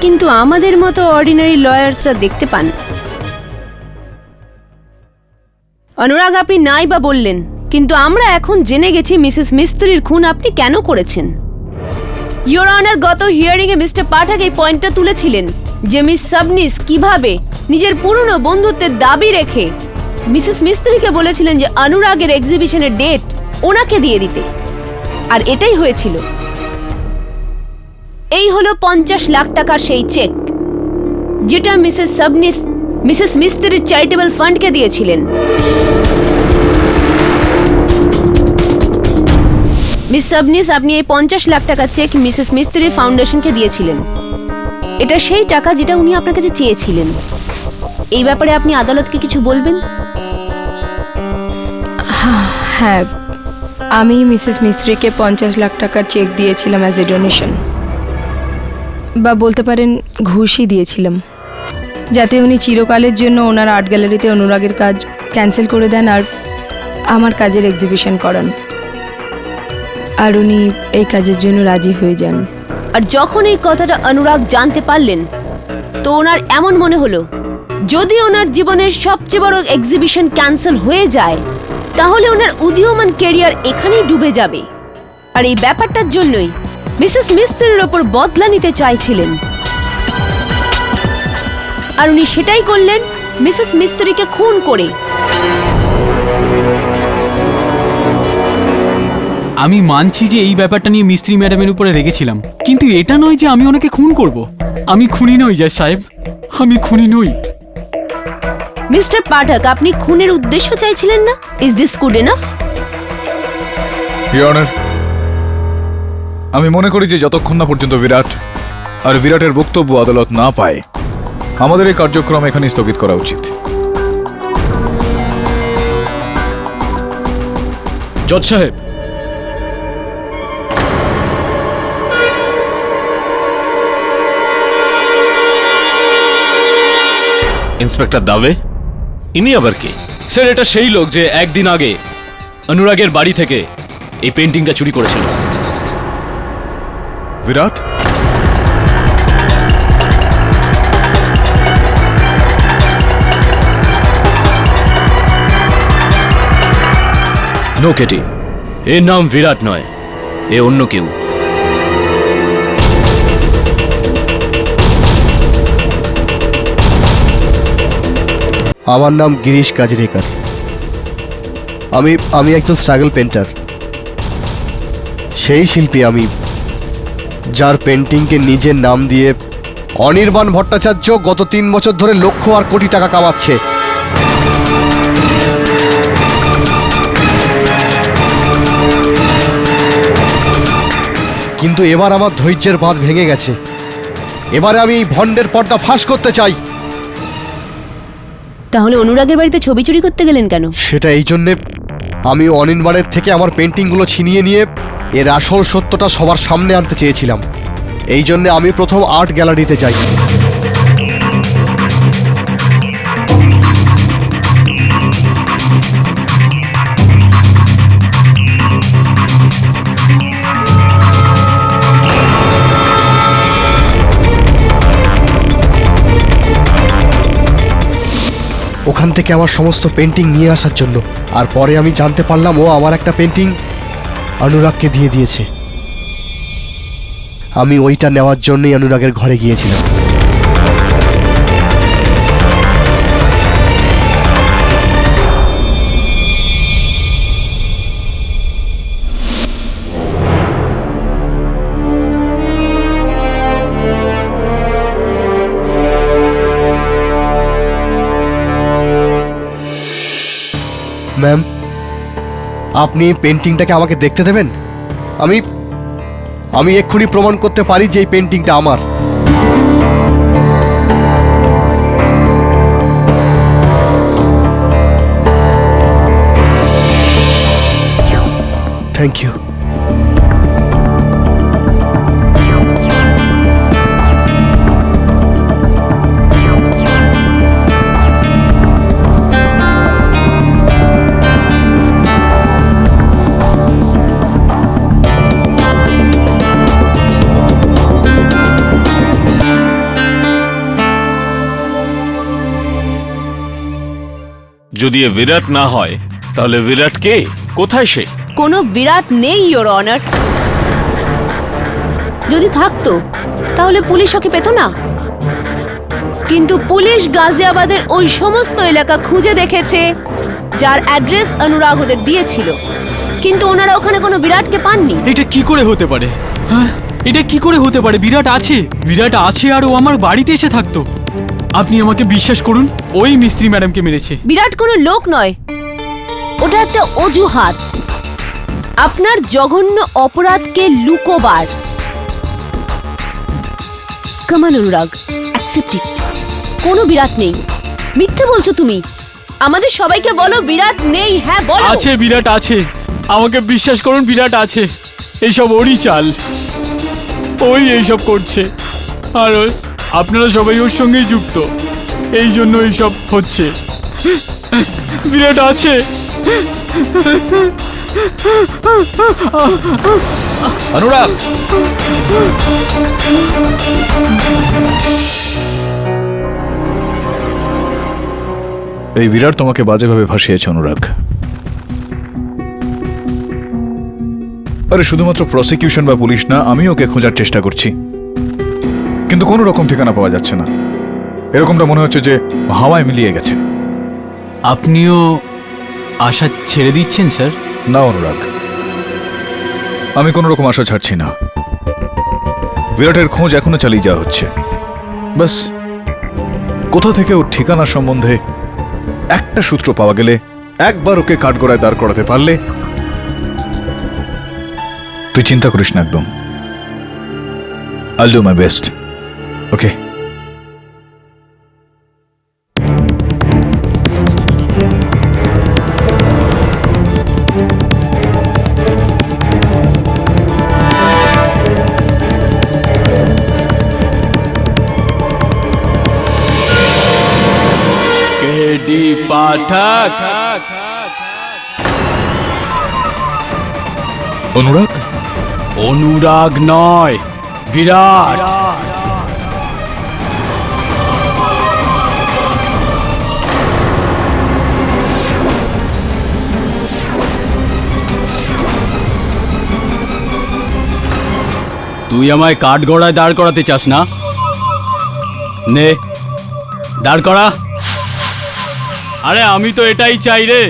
Speaker 1: কিন্তু আমাদের মতো অর্ডিনারি লয়ার্সরা দেখতে পান। অনুরাগ, আপনি নাই বা বললেন, কিন্তু আমরা এখন জেনে গেছি মিসেস মিস্ত্রির খুন আপনি কেন করেছেন। ইওর অনার, গত হিয়ারিং এ মিস্টার পাঠক এই পয়েন্টটা তুলেছিলেন যে মিস সাবনিস কিভাবে নিজের পুরনো বন্ধুত্বের দাবি রেখে মিসেস মিস্ত্রিকে বলেছিলেন যে অনুরাগের এক্সিবিশনের ডেট ওনাকে দিয়ে দিতে, আর এটাই হয়েছিল। এই হলো 50 লাখ টাকার সেই চেক যেটা মিসেস সাবনিস মিসেস মিস্ত্রির চ্যারিটেবল ফান্ডকে দিয়েছিলেন। মিস সাবনিস, আপনি এই 50 লাখ টাকার চেক মিসেস মিস্ত্রির ফাউন্ডেশনকে দিয়েছিলেন। এটা সেই টাকা যেটা উনি আপনার কাছে চেয়েছিলেন। এই ব্যাপারে আপনি আদালতকে কিছু বলবেন?
Speaker 9: হ্যাঁ, আমি মিসেস মিস্ত্রিকে 50 লাখ টাকার চেক দিয়েছিলাম অ্যাজ এ ডোনেশন, বা বলতে পারেন ঘুষই দিয়েছিলাম, যাতে উনি চিরকালের জন্য ওনার আর্ট গ্যালারিতে অনুরাগের কাজ ক্যান্সেল করে দেন আর আমার কাজের এক্সিবিশন করান। আর উনি এই কাজের জন্য রাজি হয়ে যান।
Speaker 1: আর যখন এই কথাটা অনুরাগ জানতে পারলেন, তো ওনার এমন মনে হলো যদি ওনার জীবনের সবচেয়ে বড় এক্সিবিশন ক্যান্সেল হয়ে যায়, তাহলে ওনার উদীয়মান ক্যারিয়ার এখানেই ডুবে যাবে। আর এই ব্যাপারটার জন্যই মিসেস মিস্ত্রির ওপর বদলা নিতে চাইছিলেন, আর উনি সেটাই করলেন মিসেস মিস্ত্রিকে খুন করে।
Speaker 2: আমি মানছি যে এই ব্যাপারটা নিয়ে মিস্ত্রি ম্যাডামের উপরে রেগেছিলাম, কিন্তু এটা নয় যে আমি ওনাকে খুন করব। আমি খুনি নই জজ সাহেব, আমি খুনি নই।
Speaker 1: মিস্টার পাঠক, আপনি খুনের উদ্দেশ্য চাইছিলেন না? Is this good enough?
Speaker 4: Your honour, আমি মনে করি যে যতক্ষণ না পর্যন্ত বিরাটের বক্তব্য আদালত না পায়, আমাদের এই কার্যক্রম এখানে স্থগিত করা উচিত।
Speaker 7: জজ সাহেব,
Speaker 10: ইন্সপেক্টর দাবে, ইনি আবার কে?
Speaker 7: স্যার, এটা সেই লোক যে একদিন আগে অনুরাগের বাড়ি থেকে এই পেন্টিংটা চুরি করেছিল।
Speaker 4: বিরাট?
Speaker 7: নো কেটি, এর নাম বিরাট নয়, এ অন্য কেউ।
Speaker 8: আমার নাম গিরিশ কাজরেকার। আমি একজন স্ট্রাগল পেন্টার। সেই শিল্পী আমি, যার পেন্টিংকে নিজের নাম দিয়ে অনির্বাণ ভট্টাচার্য গত 3 বছর ধরে লক্ষ আর কোটি টাকা কামাচ্ছে। কিন্তু এবার আমার ধৈর্যের বাঁধ ভেঙে গেছে। এবারে আমি এই ভণ্ডের পর্দা ফাঁস করতে চাই।
Speaker 1: তাহলে অনুরাগের বাড়িতে ছবি চুরি করতে গেলেন কেন?
Speaker 8: সেটা এই জন্যে, আমি অনির্বাণের থেকে আমার পেন্টিংগুলো ছিনিয়ে নিয়ে এর আসল সত্যটা সবার সামনে আনতে চেয়েছিলাম। এই জন্যে আমি প্রথম আর্ট গ্যালারিতে যাই। ওখান থেকে আমার সমস্ত পেন্টিং নিয়ে আসার জন্য। আর পরে আমি জানতে পারলাম ও আমার একটা পেন্টিং অনুরাগকে দিয়ে দিয়েছে। আমি ওইটা নেওয়ার জন্যই অনুরাগের ঘরে গিয়েছিলাম। ম্যাম, আপনি পেন্টিংটাকে আমাকে দেখতে দেবেন? আমি এক্ষুনি প্রমাণ করতে পারি যে এই পেন্টিংটা আমার। Thank you.
Speaker 10: যদি এ বিরাট না হয় তাহলে বিরাট কে? কোথায় সে?
Speaker 1: কোনো বিরাট নেই ইওর অনার। যদি থাকতো তাহলে পুলিশ ওকে পেত না। কিন্তু পুলিশ গাজিয়াবাদের ওই সমস্ত এলাকা খুঁজে দেখেছে যার অ্যাড্রেস অনুরাগ ওদের দিয়েছিল, কিন্তু ওনারা ওখানে কোনো বিরাটকে পাননি।
Speaker 2: এটা কি করে হতে পারে? হ্যাঁ, এটা কি করে হতে পারে? বিরাট আছে আর ও আমার বাড়িতে এসে থাকতো। আপনি আমাকে বিশ্বাস করুন, ওই মিস্ত্রি ম্যাডামকে মেরেছে।
Speaker 1: বিরাট কোনো লোক নয়, ওটা একটা অজুহাত আপনার জঘন্য অপরাধকে লুকোবার। কামান অনুরাগ, অ্যাকসেপ্ট ইট। কোনো বিরাট নেই। মিথ্যে বলছো তুমি। আমাদের সবাইকে বলো বিরাট নেই। হ্যাঁ বলো।
Speaker 2: আছে, বিরাট আছে। আমাকে বিশ্বাস করুন, বিরাট আছে। এইসব ওরই চাল, ওই এইসব করছে। আর আপনারা সবাই ওর সঙ্গেই যুক্ত, এই জন্য এইসব হচ্ছে। বিরাট আছে।
Speaker 4: অনুরাগ, এই বিরাট তোমাকে বাজেভাবে ভাসিয়েছে অনুরাগ। আরে শুধুমাত্র প্রসিকিউশন বা পুলিশ না, আমি ওকে খোঁজার চেষ্টা করছি, কিন্তু কোনো রকম ঠিকানা পাওয়া যাচ্ছে না। এরকমটা মনে হচ্ছে যে হাওয়ায় মিলিয়ে গেছে।
Speaker 2: আপনিও আশা ছেড়ে দিচ্ছেন স্যার?
Speaker 4: না অনুরাগ, আমি কোনো রকম আশা ছাড়ছি না। বিরাটের খোঁজ এখনো চালিয়ে যাওয়া হচ্ছে। বাস কোথা থেকে ওর ঠিকানা সম্বন্ধে একটা সূত্র পাওয়া গেলে, একবার ওকে কাঠগড়ায় দাঁড় করাতে পারলে, তুই চিন্তা করিস না একদম। I'll do my best. Okay?
Speaker 2: KD Pathak.
Speaker 4: Anurag?
Speaker 2: Anurag নয়, বিরাট। তুই আমায় কাঠগড়ায় দাঁড় করাতে চাস না? নে, দাঁড় করা। আরে আমি তো এটাই চাই রে,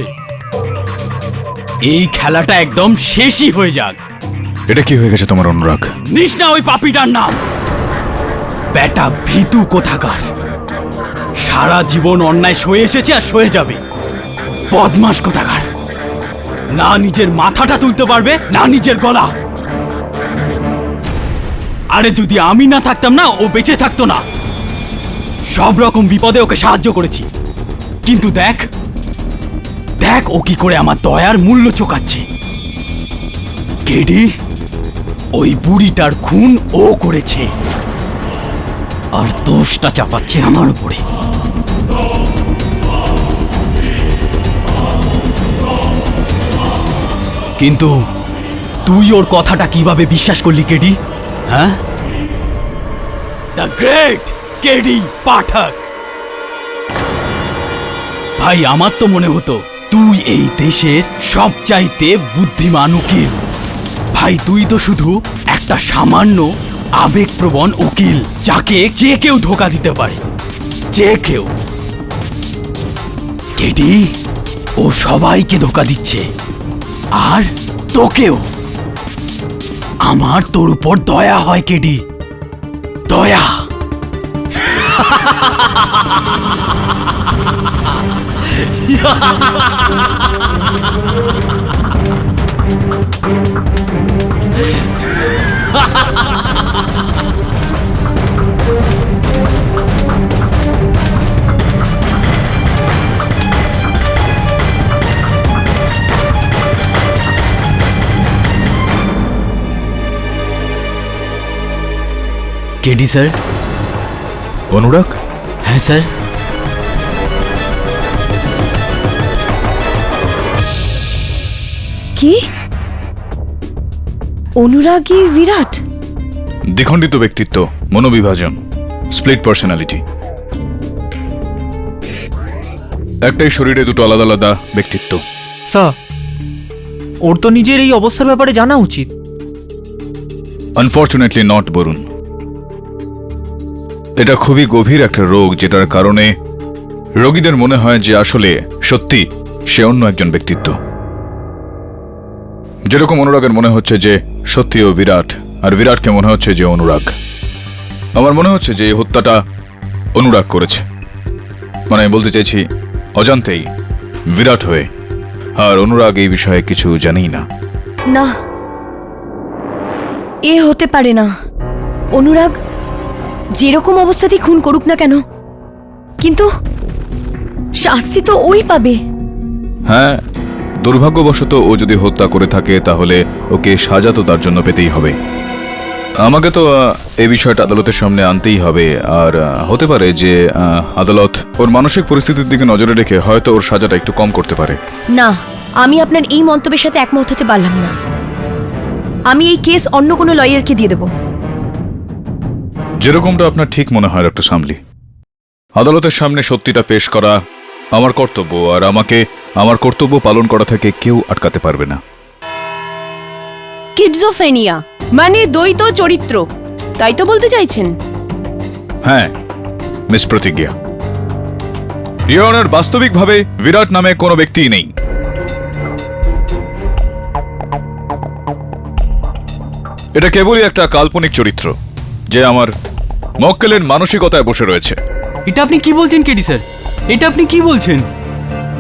Speaker 2: এই খেলাটা একদম শেষই হয়ে যাক।
Speaker 4: এটা কি হয়ে গেছে তোমার অনুরাগ?
Speaker 2: নিস না ওই পাপিটার নাম। বেটা ভীতু কোথাকার, সারা জীবন অন্যায় সয়ে এসেছে আর সয়ে যাবে। বদমাস কোথাকার, না নিজের মাথাটা তুলতে পারবে না নিজের গলা। আরে যদি আমি না থাকতাম না, ও বেঁচে থাকতো না। সব রকম বিপদে ওকে সাহায্য করেছি, কিন্তু দেখ দেখ ও কি করে আমার দয়ার মূল্য চোকাচ্ছে। কেডি, ওই বুড়িটার খুন ও করেছে, আর দোষটা চাপাচ্ছে আমার উপরে। কিন্তু তুই ওর কথাটা কিভাবে বিশ্বাস করলি কেডি? হ্যাঁ, দ্য গ্রেট কেডি পাঠক। ভাই, আমার তো মনে হতো তুই এই দেশের সবচাইতে বুদ্ধিমান উকিল। ভাই, তুই তো শুধু একটা সামান্য আবেগপ্রবণ উকিল, যাকে যে কেউ ধোকা দিতে পারে, যে কেউ। কেডি, ও সবাইকে ধোকা দিচ্ছে, আর তোকেও। আমার তোর উপর দয়া হয় কেডি, দয়া। KD sir.
Speaker 4: অনুরাগ?
Speaker 2: হ্যাঁ স্যার।
Speaker 3: কি? অনুরাগী বিরাট?
Speaker 4: দ্বিখণ্ডিত ব্যক্তিত্ব, মনোবিভাজন, স্প্লিট পার্সোনালিটি। একটাই শরীরে দুটো আলাদা আলাদা ব্যক্তিত্ব।
Speaker 6: স্যার, ওর তো নিজের এই অবস্থার ব্যাপারে জানা উচিত।
Speaker 4: Unfortunately not, Barun. এটা খুবই গভীর একটা রোগ, যেটার কারণে রোগীদের মনে হয় যে আসলে সত্যি সে অন্য একজন ব্যক্তিত্ব। যেরকম অনুরাগের মনে হচ্ছে যে সত্যি ও বিরাট, আর বিরাটকে মনে হচ্ছে যে অনুরাগ। আমার মনে হচ্ছে যে এই হত্যাটা অনুরাগ করেছে, মানে আমি বলতে চাইছি অজান্তেই, বিরাট হয়ে। আর অনুরাগ এই বিষয়ে কিছু জানেই না।
Speaker 3: না, এ হতে পারে না। অনুরাগ যেরকম অবস্থাতেই খুন করুক না কেন, কিন্তু শাস্তি তো ওই পাবে।
Speaker 4: হ্যাঁ, দুর্ভাগ্যবশত ও যদি হত্যা করে থাকে তাহলে ওকে সাজা তো তার জন্য পেতেই হবে। আমাকে তো এই বিষয়টা আদালতের সামনে আনতেই হবে। আর হতে পারে যে আদালত ওর মানসিক পরিস্থিতির দিকে নজরে রেখে হয়তো ওর সাজাটা একটু কম করতে পারে।
Speaker 3: না, আমি আপনার এই মন্তব্যের সাথে একমত হতে পারলাম না। আমি এই কেস অন্য কোনো লয়ারকে দিয়ে দেব।
Speaker 4: যেরকমটা আপনার ঠিক মনে হয় ডক্টর সামলি। আদালতের সামনে সত্যিটা পেশ করা আমার কর্তব্য, আর আমাকে আমার কর্তব্য পালন করা থেকে কেউ আটকাতে পারবে না।
Speaker 1: কিডজোফেনিয়া মানে দ্বৈত চরিত্র, তাই তো বলতে চাইছেন?
Speaker 4: হ্যাঁ, মিস প্রতিজ্ঞা, ইওর অনার, বাস্তবিকভাবে বিরাট নামে কোনো ব্যক্তিই নেই। এটা কেবলই একটা কাল্পনিক চরিত্র যে আমার মক্কেলের মানসিকতায় বসে রয়েছে।
Speaker 2: এটা আপনি কি বলছেন কেডি স্যার? এটা আপনি কি বলছেন?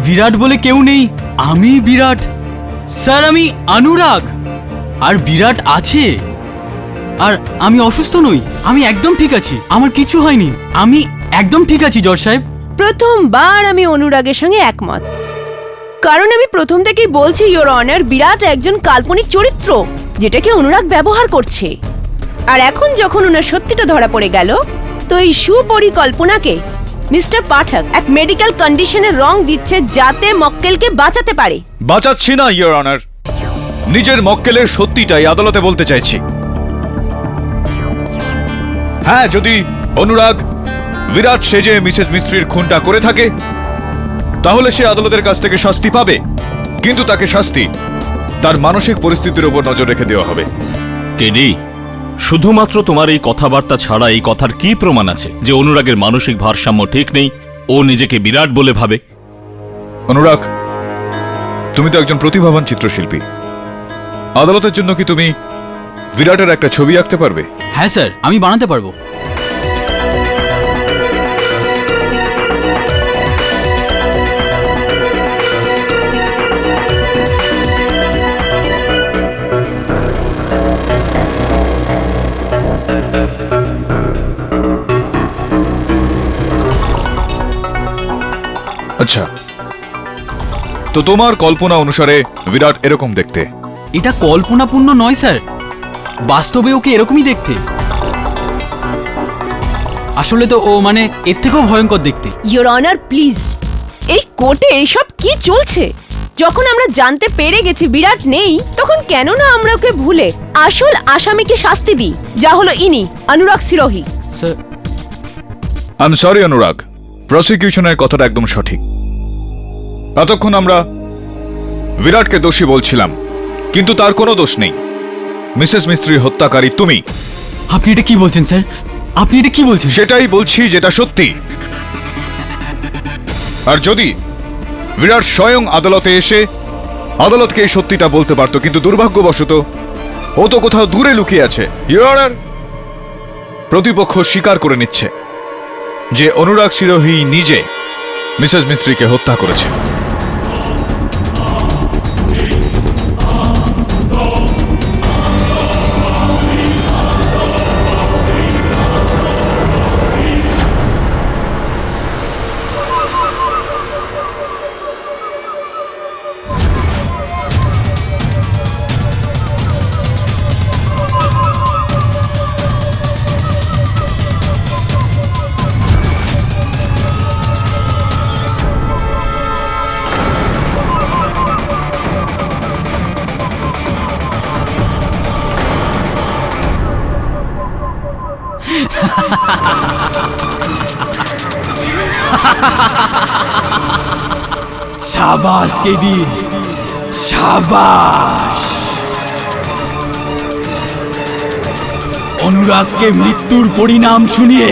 Speaker 2: বিরাট বলে কেউ নেই, আমি বিরাট। স্যার, আমি অনুরাগ, আর বিরাট আছে। আর আমি অসুস্থ নই, আমি একদম ঠিক আছি, আমার কিছু হয়নি, আমি একদম ঠিক আছি জজ সাহেব।
Speaker 1: প্রথমবার আমি অনুরাগের সঙ্গে একমত, কারণ আমি প্রথম থেকেই বলছি ইওর অনার, বিরাট একজন কাল্পনিক চরিত্র যেটাকে অনুরাগ ব্যবহার করছে। আর এখন যখন ওনার সত্যিটা ধরা পড়ে গেল, তো এই সুপরিকল্পনাকে মিস্টার পাঠক এক মেডিকেল কন্ডিশনের রং দিচ্ছে যাতে মক্কেলকে বাঁচাতে পারে।
Speaker 4: বাঁচাচ্ছি না ইওর অনার, নিজের মক্কেলের সত্যিটাই আদালতে বলতে চাইছি। হ্যাঁ, যদি অনুরাগ বিরাট সেজে মিসেস মিস্ত্রির খুনটা করে থাকে তাহলে সে আদালতের কাছ থেকে শাস্তি পাবে, কিন্তু তাকে শাস্তি তার মানসিক পরিস্থিতির উপর নজর রেখে দেওয়া হবে।
Speaker 10: কেডি, শুধুমাত্র তোমার এই কথাবার্তা ছাড়া এই কথার কি প্রমাণ আছে যে অনুরাগের মানসিক ভারসাম্য ঠিক নেই, ও নিজেকে বিরাট বলে ভাবে?
Speaker 4: অনুরাগ, তুমি তো একজন প্রতিভাবান চিত্রশিল্পী। আদালতের জন্য কি তুমি বিরাটের একটা ছবি আঁকতে পারবে?
Speaker 2: হ্যাঁ স্যার, আমি বানাতে পারবো।
Speaker 4: আচ্ছা, তো তোমার কল্পনা অনুসারে বিরাট এরকম দেখতে?
Speaker 2: এটা কল্পনাপূর্ণ নয় স্যার, বাস্তবে ওকে এরকমই দেখতে। আসলে তো ও মানে এর থেকেও ভয়ঙ্কর দেখতে।
Speaker 1: ইয়োর অনার প্লিজ, এই কোর্টে এসব কি চলছে? যখন আমরা জানতে পেরে গেছি বিরাট নেই, তখন কেন না আমরা ওকে ভুলে আসল আসামিকে শাস্তি দিই, যা হলো ইনি Anurag Sirohi.
Speaker 2: Sir,
Speaker 4: I am sorry Anurag, প্রসিকিউশনের কথাটা একদম সঠিক। এতক্ষণ আমরা বিরাটকে দোষী বলছিলাম, কিন্তু তার কোনো দোষ নেই। মিসেস মিস্ত্রির হত্যাকারী তুমি।
Speaker 2: আপনি এটা কি বলছেন স্যার? আপনি এটা কি বলছেন?
Speaker 4: সেটাই বলছি, যেটা সত্যি। আর যদি বিরাট স্বয়ং আদালতে এসে আদালতকে এই সত্যিটা বলতে পারতো, কিন্তু দুর্ভাগ্যবশত ও তো কোথাও দূরে লুকিয়ে আছে। ইয়োর অনার, প্রতিপক্ষ স্বীকার করে নিচ্ছে যে অনুরাগ সিরোহি নিজে মিসেস মিস্ত্রিকে হত্যা করেছে।
Speaker 2: শাবাশ কেডি, শাবাশ। অনুরাগকে মৃত্যুর পরিণাম শুনিয়ে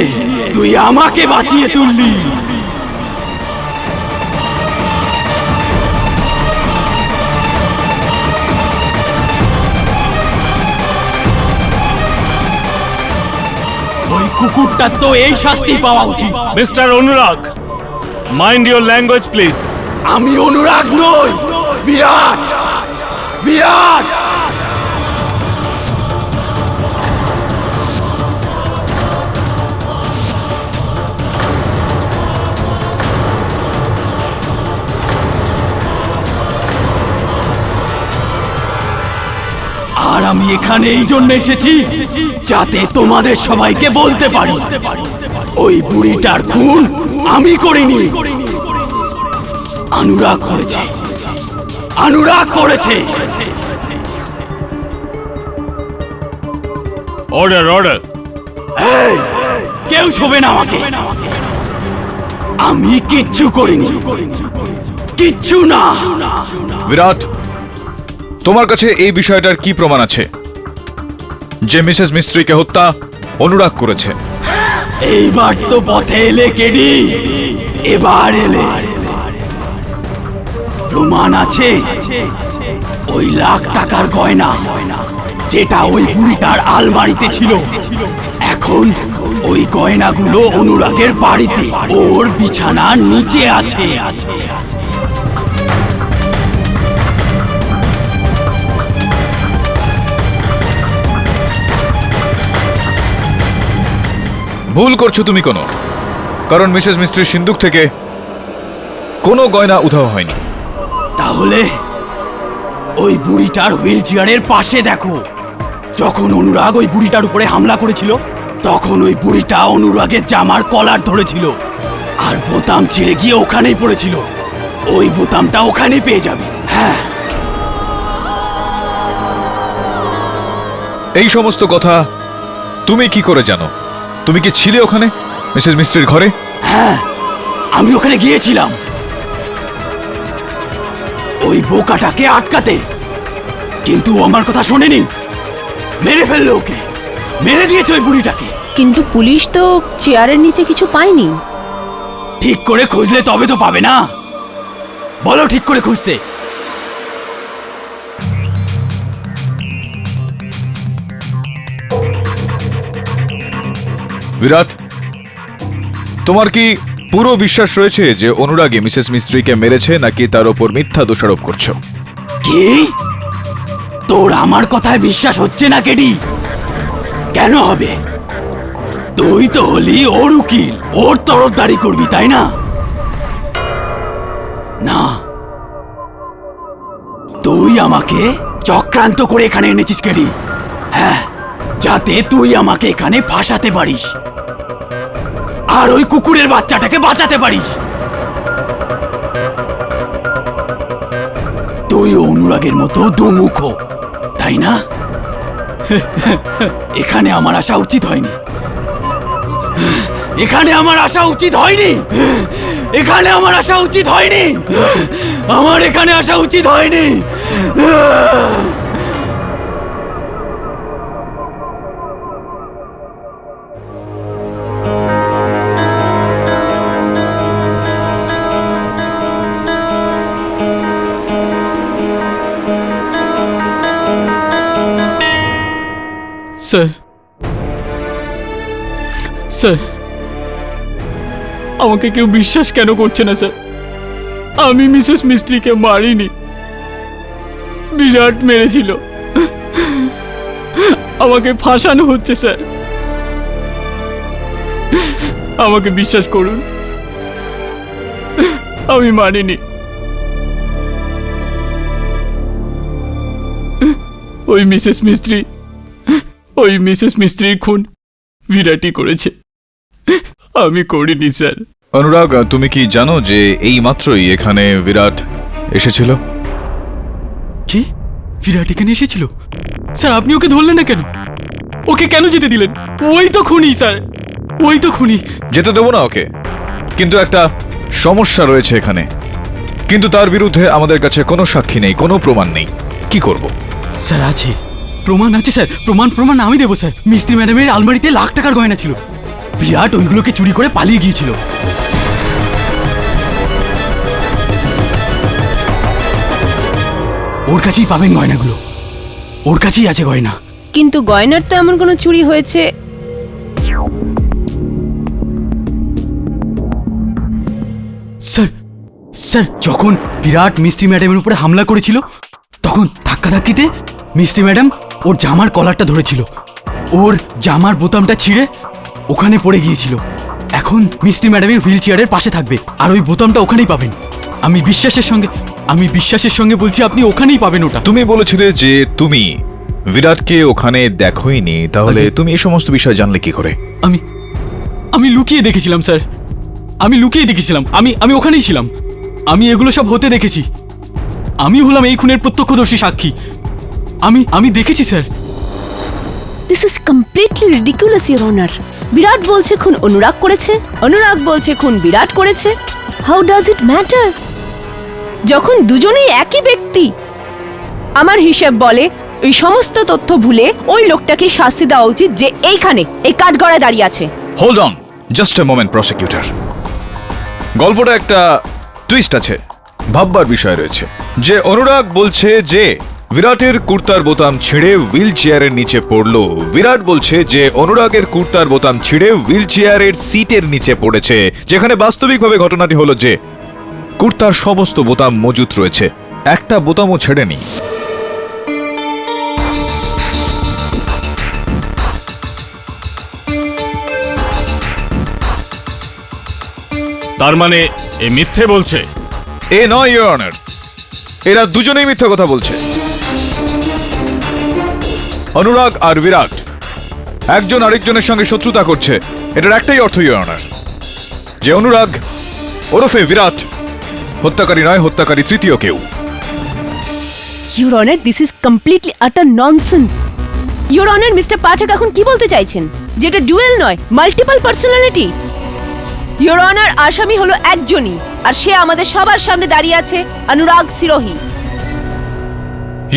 Speaker 2: তুই আমাকে বাঁচিয়ে তুললি। ওই কুকুরটার তো এই শাস্তি পাওয়া উচিত।
Speaker 10: Mister Anurag, mind your language please.
Speaker 2: আমি অনুরাগ নই, বিরাট, বিরাট। আর আমি এখানে এই জন্য এসেছি যাতে তোমাদের সবাইকে বলতে পারি ওই বুড়িটার খুন আমি করিনি, অনুরাগ করেছে, অনুরাগ করেছে।
Speaker 10: Order, order.
Speaker 2: এই, কেউ ছবে না আমাকে। আমি কিচ্ছু করিনি, কিচ্ছু না।
Speaker 4: বিরাট, তোমার কাছে এই বিষয়টার কি প্রমাণ আছে যে মিসেস মিস্ত্রিকে হত্যা অনুরাগ করেছে?
Speaker 2: এইবার তো পথে এলে কেডি, এবার এলে। প্রমাণ আছে ওই লাখ টাকার গয়না যেটা ওই বুড়িটার আলমারিতে ছিল। এখন ওই গয়নাগুলো অনুরাগের বাড়িতে ওর বিছানার নিচে আছে।
Speaker 4: ভুল করছো তুমি কোনো, কারণ মিসেস মিস্ত্রির সিন্দুক থেকে কোনো গয়না উধাও হয়নি।
Speaker 2: তাহলে ওই বুড়িটার হুইল চেয়ারের পাশে দেখো। যখন অনুরাগ ওই বুড়িটার উপরে হামলা করেছিল, তখন ওই বুড়িটা অনুরাগের জামার কলার ধরেছিল, আর বোতাম ছিঁড়ে গিয়ে ওখানেই পড়েছিল। ওই বোতামটা ওখানেই পেয়ে যাবে। হ্যাঁ,
Speaker 4: এই সমস্ত কথা তুমি কি করে জানো? তুমি কি ছিলে ওখানে মিসেস মিস্ত্রির ঘরে?
Speaker 2: হ্যাঁ, আমি ওখানে গিয়েছিলাম ওই বোকাটাকে আটকাতে, কিন্তু ও আমার কথা শোনেনি, মেরে ফেললো ওকে, মেরে দিয়েছে ওই বুড়িটাকে।
Speaker 1: কিন্তু পুলিশ তো চেয়ারের নিচে কিছু পায়নি।
Speaker 2: ঠিক করে খুঁজলে তবে তো পাবে না। বলো ঠিক করে খুঁজতে।
Speaker 4: বিরাট, তোমার কি পুরো বিশ্বাস রয়েছে যে অনুরাগী মিসেস মিস্ত্রিকে মেরেছে, নাকি তার ওপর মিথ্যা দোষারোপ করছো?
Speaker 2: কি তোর আমার কথায় বিশ্বাস হচ্ছে না কেডি? কেন হবে? তুই তো হলি ওর উকিল, ওর তরফদারি করবি তাই না? না, তুই আমাকে চক্রান্ত করে এখানে এনেছিস কেডি। হ্যাঁ, যাতে তুই আমাকে এখানে ফাঁসাতে পারিস আর ওই কুকুরের বাচ্চাটাকে বাঁচাতে পারিস। তুই অনুরাগের মতো দুমুখ, তাই না? এখানে আমার আসা উচিত হয়নি, এখানে আমার আসা উচিত হয়নি, এখানে আমার আসা উচিত হয়নি, আমার এখানে আসা উচিত হয়নি। স্যার, স্যার, আমাকে কেউ বিশ্বাস কেন করছে না স্যার? আমি মিসেস মিস্ত্রিকে মারিনি, বিরাট মেরেছিল। আমাকে ফাঁসানো হচ্ছে স্যার, আমাকে বিশ্বাস করুন, আমি মানিনি। ওই মিসেস মিস্ত্রির খুন বিরাটই করেছে, আমি করিনি স্যার।
Speaker 4: অনুরাগ, তুমি কি জানো যে এই মাত্রই এখানে বিরাট এসেছিল?
Speaker 2: কি? বিরাট এখানে এসেছিল? স্যার, আপনি ওকে ধরলেন না কেন? ওকে কেন যেতে দিলেন? ওই তো খুনি স্যার, ওই তো খুনি।
Speaker 4: যেতে দেবো না ওকে, কিন্তু একটা সমস্যা রয়েছে এখানে। কিন্তু তার বিরুদ্ধে আমাদের কাছে কোনো সাক্ষী নেই, কোনো প্রমাণ নেই। কি করব?
Speaker 2: স্যার, আছে প্রমাণ, আছে স্যার, প্রমাণ আমি দেবো স্যার। মিস্ত্রি ম্যাডামের আলমারিতে লাখ টাকার গয়না ছিল, বিরাট ওইগুলোকে চুরি করে পালিয়ে গিয়েছিল। ওর কাছেই পাবেন গয়নাগুলো, ওর কাছেই আছে গয়না।
Speaker 1: কিন্তু গয়নার তো এমন কোনো চুরি হয়েছে।
Speaker 2: স্যার, স্যার, যখন বিরাট মিস্ত্রি ম্যাডামের উপরে হামলা করেছিল, তখন ধাক্কাধাক্কিতে মিস্ত্রি ম্যাডাম ওর জামার কলারটা ধরেছিল, ওর জামার বোতামটা ছিঁড়ে ওখানে পড়ে গিয়েছিল। এখন মিস্ত্রি ম্যাডামের হুইল চেয়ারের পাশে থাকবে, আর ওই বোতামটা ওখানেই পাবেন। আমি বিশ্বাসের সঙ্গে বলছি, আপনি ওখানেই পাবেন ওটা।
Speaker 4: তুমি বলেছিলে যে তুমি বিরাটকে ওখানে দেখোইনি, তাহলে তুমি এই সমস্ত বিষয় জানলে কি করে?
Speaker 2: আমি লুকিয়ে দেখেছিলাম স্যার, আমি লুকিয়ে দেখেছিলাম, আমি ওখানেই ছিলাম, আমি এগুলো সব হতে দেখেছি। আমি হলাম এই খুনের প্রত্যক্ষদর্শী সাক্ষী, আমি দেখেছি sir.
Speaker 1: This is completely ridiculous your honour. Virat বলছে খুন অনুরাগ করেছে, অনুরাগ বলছে খুন বিরাট করেছে। হাউ ডাজ ইট ম্যাটার যখন দুজনেই একই ব্যক্তি? আমার হিসেব বলে ওই সমস্ত তথ্য ভুলে ওই লোকটাকে শাস্তি দেওয়া উচিত যে এইখানে এই কাঠগড়ায় দাঁড়িয়ে আছে।
Speaker 4: Hold on, just a moment prosecutor. গল্পটা একটা টুইস্ট আছে, ভাববার বিষয় রয়েছে। যে অনুরাগ বলছে যে বিরাটের কুর্তার বোতাম ছিঁড়ে হুইল চেয়ারের নিচে পড়লো, বিরাট বলছে যে অনুরাগের কুর্তার বোতাম ছিঁড়ে হুইল চেয়ারের সিটের নিচে পড়েছে, যেখানে বাস্তবিকভাবে ঘটনাটি হলো যে কুর্তার সমস্ত বোতাম মজুত রয়েছে, একটা বোতামও ছেড়েনি।
Speaker 10: তার মানে এ মিথ্যে বলছে?
Speaker 4: এ নয় ইওর অনার, এরা দুজনেই মিথ্যা কথা বলছে। অনুরাগ আর বিরাট একজন আরেকজনের সঙ্গে শত্রুতা করছে, এটার একটাই অর্থ ইওর অনার, যে অনুরাগ ওরফে বিরাট হত্যাকারী নয়, হত্যাকারী তৃতীয় কেউ।
Speaker 1: Your honour, this is completely আটার ননসেন্স। ইওর অনার, মিস্টার পাঠক এখন কি বলতে চাইছেন? যেটা ডুয়েল নয়, মাল্টিপল পার্সোনালিটি। ইওর অনার, আসামি হলো একজনই, আর সে আমাদের সবার সামনে দাঁড়িয়ে আছে, অনুরাগ সিরোহি।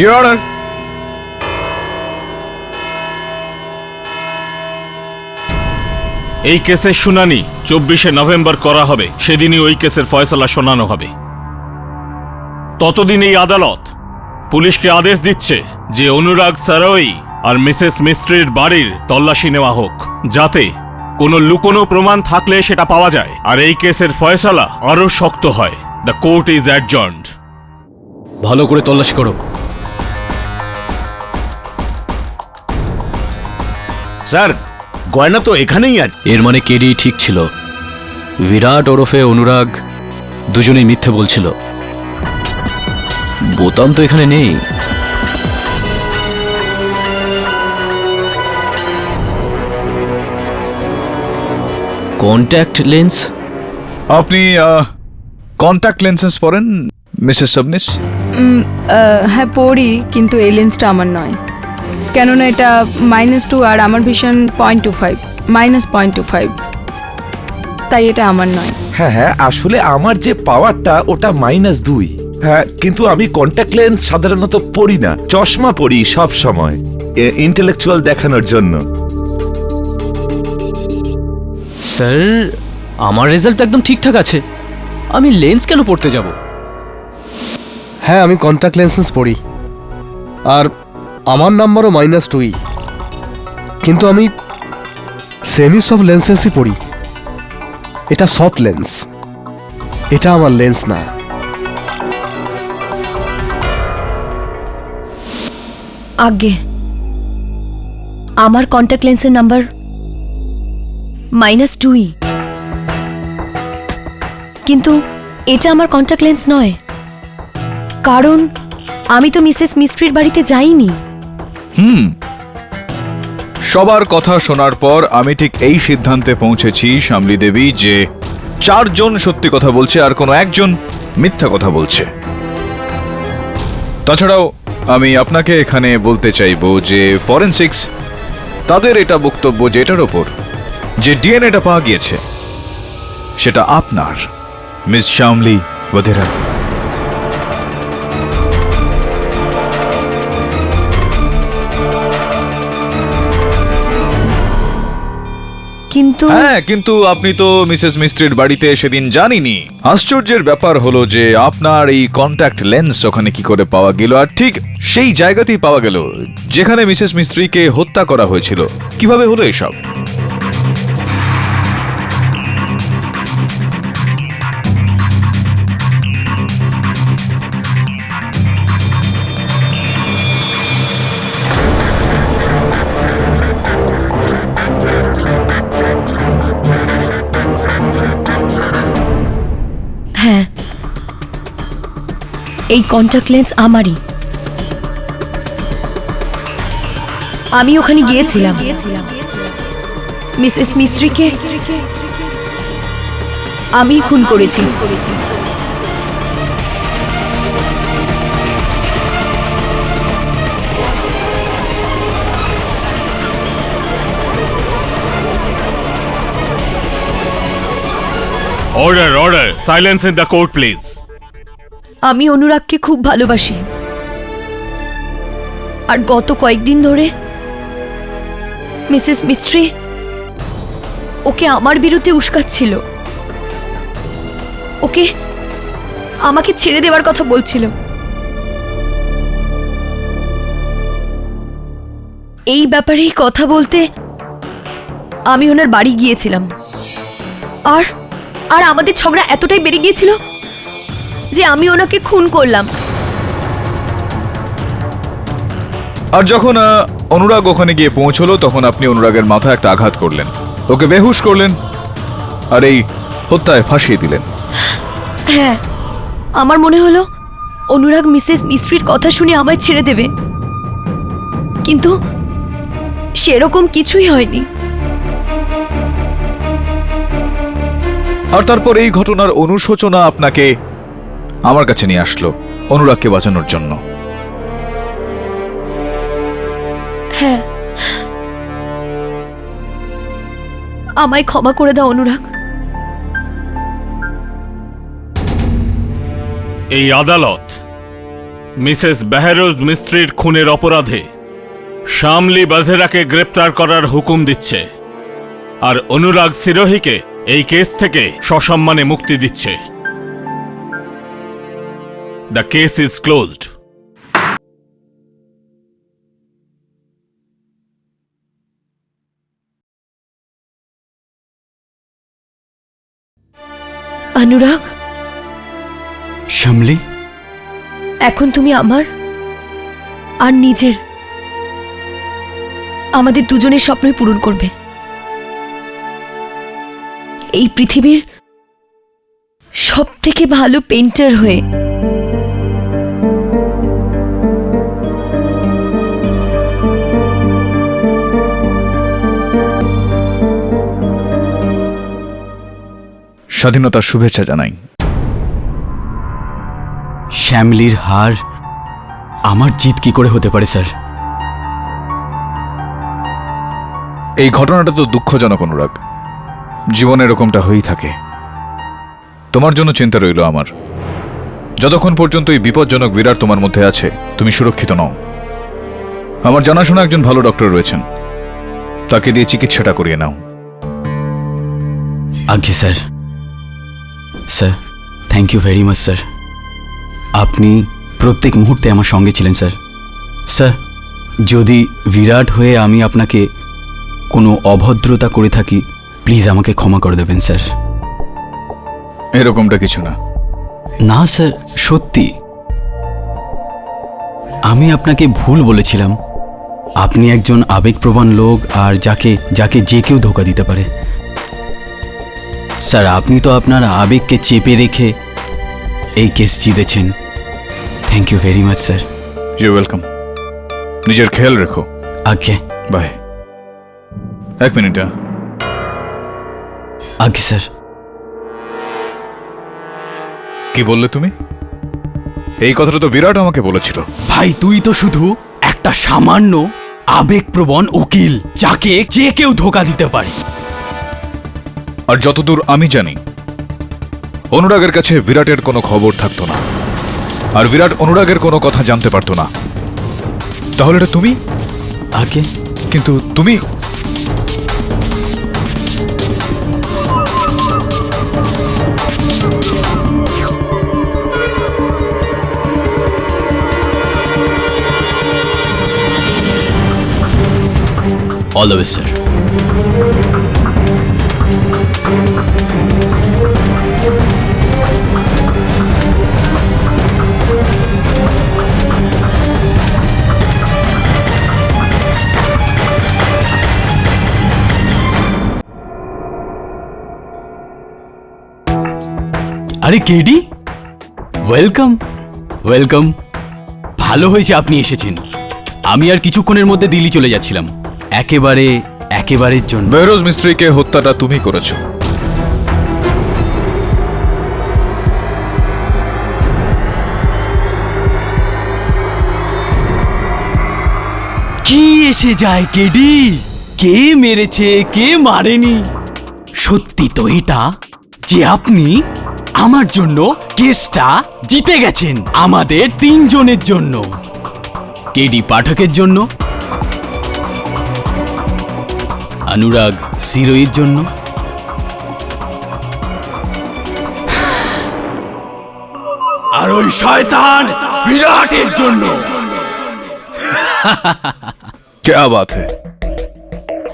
Speaker 4: ইওর অনার,
Speaker 10: এই কেসের শুনানি 24শে নভেম্বর করা হবে, সেদিনই ওই কেসের ফয়সালা শোনানো হবে। ততদিন এই আদালত পুলিশকে আদেশ দিচ্ছে যে অনুরাগ সারোই আর মিসেস মিস্ত্রির বাড়ির তল্লাশি নেওয়া হোক, যাতে কোনো লুকোনো প্রমাণ থাকলে সেটা পাওয়া যায়, আর এই কেসের ফয়সালা আরো শক্ত হয়। The court is adjourned.
Speaker 7: ভালো করে তল্লাশি করো।
Speaker 5: স্যার, গয়না তো এখানেই আছে।
Speaker 7: এর মানে কেডি ঠিক ছিল, বিরাট ওরফে অনুরাগ দুজনেই মিথ্যে বলছিল। বোতাম তো এখানে নেই। Contact lens?
Speaker 4: আপনি কন্ট্যাক্ট লেন্সেস পরেন মিসেস সাবনিস?
Speaker 9: হ্যাঁ পড়ি, কিন্তু এই লেন্সটা আমার নয়, কেননা এটা -2 আর আমার ভিশন 0.25, -0.25, তাই এটা আমার নয়।
Speaker 12: হ্যাঁ হ্যাঁ, আসলে আমার যে পাওয়ারটা ওটা -2। হ্যাঁ, কিন্তু আমি কন্ট্যাক্ট লেন্স সাধারণত পরি না, চশমা পরি সব সময় ইন্টেলেকচুয়াল দেখানোর জন্য।
Speaker 7: স্যার, আমার রেজাল্ট একদম ঠিকঠাক আছে, আমি লেন্স কেন পড়তে যাব?
Speaker 8: হ্যাঁ, আমি কন্ট্যাক্ট লেন্সেস পড়ি, আর আমার নাম্বারও -2, কিন্তু আমি সেমি সফট লেন্সেসই পড়ি। এটা সফট লেন্স, এটা আমার লেন্স না।
Speaker 3: আগে আমার কন্ট্যাক্ট লেন্সের নাম্বার -2, কিন্তু এটা আমার কন্ট্যাক্ট লেন্স নয়, কারণ আমি তো মিসেস মিস্ট্রির বাড়িতে যাইনি।
Speaker 4: সবার কথা শোনার পর আমি ঠিক এই সিদ্ধান্তে পৌঁছেছি শ্যামলী দেবী যে 4 জন সত্যি কথা বলছে আর কোনো একজন মিথ্যা কথা বলছে। তাছাড়াও আমি আপনাকে এখানে বলতে চাইবো যে ফরেনসিক্স তাদের এটা বক্তব্য যে এটার ওপর যে ডিএনএটা পাওয়া গিয়েছে সেটা আপনার, মিস শ্যামলী বধেরা।
Speaker 3: কিন্তু
Speaker 4: হ্যাঁ, কিন্তু আপনি তো মিসেস মিস্ত্রির বাড়িতে সেদিন জানিনি। আশ্চর্যের ব্যাপার হলো যে আপনার এই কন্ট্যাক্ট লেন্স ওখানে কি করে পাওয়া গেল, আর ঠিক সেই জায়গাতেই পাওয়া গেল যেখানে মিসেস মিস্ত্রিকে হত্যা করা হয়েছিল। কিভাবে হলো এসব?
Speaker 3: হ্যাঁ, এই কন্ট্যাক্ট লেন্স আমারই। আমি ওখানে গিয়েছিলাম মিসেস মিস্ত্রিকে আমি খুন করেছি।
Speaker 10: Order order, silence in the court please.
Speaker 3: আমি অনুরাগকে খুব ভালোবাসি, আর গত কয়েকদিন ধরে মিসেস মিস্ত্রি ওকে আমার বিরুদ্ধে উস্কাচ্ছিল, ওকে আমাকে ছেড়ে দেওয়ার কথা বলছিল। এই ব্যাপারেই কথা বলতে আমি ওনার বাড়ি গিয়েছিলাম, আর আর আমাদের ঝগড়া এতটাই বেড়ে গিয়েছিল যে আমি ওনাকে খুন করলাম।
Speaker 4: আর যখন অনুরাগ ওখানে গিয়ে পৌঁছলো তখন আপনি অনুরাগের মাথায় একটা আঘাত করলেন, ওকে বেহুশ করলেন, আর এই হত্যায় ফাঁসিয়ে দিলেন।
Speaker 3: হ্যাঁ, আমার মনে হলো অনুরাগ মিসেস মিস্ত্রির কথা শুনে আমায় ছেড়ে দেবে, কিন্তু সেরকম কিছুই হয়নি।
Speaker 4: আর তারপর এই ঘটনার অনুশোচনা আপনাকে আমার কাছে নিয়ে আসলো অনুরাগকে বাঁচানোর জন্য।
Speaker 3: হ্যাঁ, আমায় ক্ষমা করে দাও অনুরাগ।
Speaker 10: এই আদালত মিসেস বেহরোজ মিস্ত্রির খুনের অপরাধে শ্যামলী বধেরাকে গ্রেপ্তার করার হুকুম দিচ্ছে, আর অনুরাগ সিরোহিকে এই কেস থেকে সসম্মানে মুক্তি দিচ্ছে। The case is closed.
Speaker 3: Anurag,
Speaker 2: Shyamali,
Speaker 3: এখন তুমি আমার আর নিজের, আমাদের দুজনের স্বপ্নই পূরণ করবে। এই পৃথিবীর সবথেকে ভালো পেইন্টার হয়ে।
Speaker 4: স্বাধীনতার শুভেচ্ছা জানাই।
Speaker 2: শ্যামলির হার আমার জিত কি করে হতে পারে স্যার?
Speaker 4: এই ঘটনাটা তো দুঃখজনক অনুরাগ, জীবনে এরকমটা হয়েই থাকে। তোমার জন্য চিন্তা রইল আমার। যতক্ষণ পর্যন্ত এই বিপজ্জনক বিরাট তোমার মধ্যে আছে, তুমি সুরক্ষিত নও। আমার জানাশোনা একজন ভালো ডক্টর রয়েছেন, তাকে দিয়ে চিকিৎসাটা করিয়ে নাও।
Speaker 2: আজ্ঞে sir. Sir, thank you very much sir. আপনি প্রত্যেক মুহূর্তে আমার সঙ্গে ছিলেন স্যার। স্যার, যদি বিরাট হয়ে আমি আপনাকে কোনো অভদ্রতা করে থাকি, প্লিজ আমাকে ক্ষমা করে দেবেন স্যার।
Speaker 4: এরকমটা কিছু না।
Speaker 2: না স্যার, সত্যি আমি আপনাকে ভুল বলেছিলাম। আপনি একজন আবেগপ্রবণ লোক, আর যাকে যে কেউ ধোঁকা দিতে পারে। স্যার, আপনি তো আপনার আবেগকে চেপে রেখে এই কেস জিতেছেন। Thank you very much sir.
Speaker 4: You welcome. নিজের খেয়াল রেখো।
Speaker 2: আজ্ঞে।
Speaker 4: বাই। এক মিনিট।
Speaker 2: আজ্ঞে স্যার।
Speaker 4: কি বললে তুমি? এই কথাটা তো বিরাট আমাকে বলেছিল।
Speaker 2: ভাই, তুই তো শুধু একটা সামান্য আবেগপ্রবণ উকিল, যাকে যে কেউ ধোঁকা দিতে পারে।
Speaker 4: আর যতদূর আমি জানি, অনুরাগের কাছে বিরাটের কোনো খবর থাকতো না, আর বিরাট অনুরাগের কোনো কথা জানতে পারতো না। তাহলে এটা তুমি?
Speaker 2: আগে
Speaker 4: কিন্তু তুমি
Speaker 2: অল দ্য বেস্ট স্যার। আরে কেডি, ওয়েলকাম ওয়েলকাম। ভালো হয়েছে আপনি এসেছেন। আমি আর কিছুক্ষণের মধ্যে দিল্লি চলে যাচ্ছিলাম, একেবারের জন্য।
Speaker 4: বেহরোজ মিস্ত্রিকে হত্যাটা তুমি করেছো।
Speaker 2: কি এসে যায় কেডি, কে মেরেছে কে মারেনি? সত্যি তো এটা যে আপনি আমার জন্য কেসটা জিতে গেছেন, আমাদের তিনজনের জন্য। কেডি পাঠকের জন্য, অনুরাগ সিরোইর জন্য, আর ওই শয়তান বিরাটের জন্য।
Speaker 4: ক্যা বাত হ্যায়!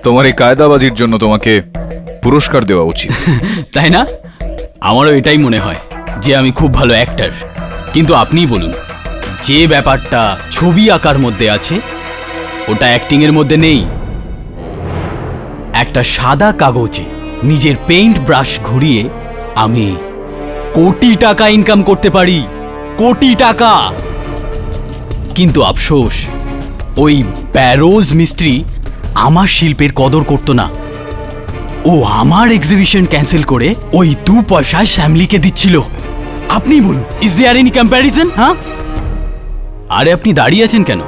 Speaker 4: তোমার এই কায়দাবাজির জন্য তোমাকে পুরস্কার দেওয়া উচিত।
Speaker 2: তাই না? আমারও এটাই মনে হয় যে আমি খুব ভালো অ্যাক্টর। কিন্তু আপনিই বলুন, যে ব্যাপারটা ছবি আঁকার মধ্যে আছে ওটা অ্যাক্টিং এর মধ্যে নেই। একটা সাদা কাগজে নিজের পেইন্ট ব্রাশ ঘুরিয়ে আমি কোটি টাকা ইনকাম করতে পারি, কোটি টাকা। কিন্তু আফসোস, ওই বেহরোজ মিস্ত্রি আমার শিল্পের কদর করতো না। ও আমার এক্সিবিশন ক্যান্সেল করে ওই 2 পয়সা শ্যামলিকে দিচ্ছিল। আপনি বলুন, ইজ দেয়ার এনি কম্প্যারিজন? হ্যাঁ? আরে আপনি দাঁড়িয়ে আছেন কেন?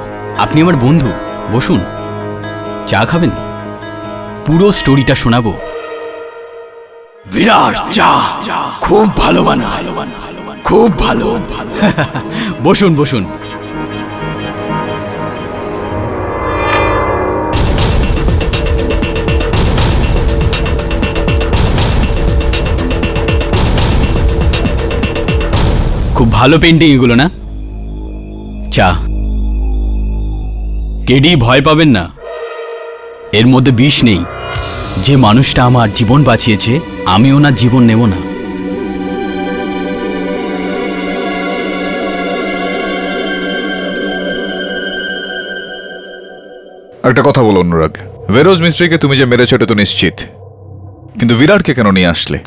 Speaker 2: আপনি আমার বন্ধু, বসুন, চা খাবেন? পুরো স্টোরিটা শোনাবো। বিরাট চা খুব ভালো বানায়, খুব ভালো। বসুন বসুন। খুব ভালো পেন্টিং এগুলো, না? চা। কেডি, ভয় পাবেন না, এর মধ্যে বিষ নেই। যে মানুষটা আমার জীবন বাঁচিয়েছে, আমি ওনার জীবন নেব না।
Speaker 4: একটা কথা বলো অনুরাগ, বেহরোজ মিস্ত্রিকে তুমি যে মেরেছো এটা তো নিশ্চিত, কিন্তু বিরাটকে কেন নিয়ে আসলে?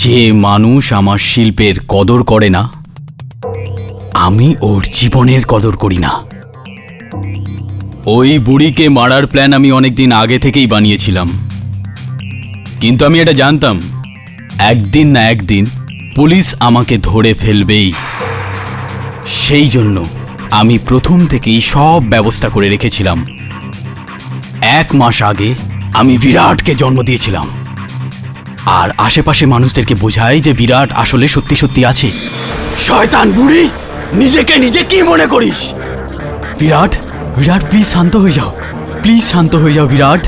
Speaker 2: যে মানুষ আমার শিল্পের কদর করে না, আমি ওর জীবনের কদর করি না। ওই বুড়িকে মারার প্ল্যান আমি অনেকদিন আগে থেকেই বানিয়েছিলাম। কিন্তু আমি এটা জানতাম একদিন না একদিন পুলিশ আমাকে ধরে ফেলবেই। সেই জন্য আমি প্রথম থেকেই সব ব্যবস্থা করে রেখেছিলাম। 1 মাস আগে আমি বিরাটকে জন্ম দিয়েছিলাম, আর আশেপাশে মানুষদেরকে বোঝাই যে বিরাট আসলে সত্যি সত্যি আছে। শয়তান বুড়ি, নিজেকে নিজে কি মনে করিস? বিরাট, বিরাট প্লিজ শান্ত হয়ে যাও, প্লিজ শান্ত হয়ে যাও বিরাট।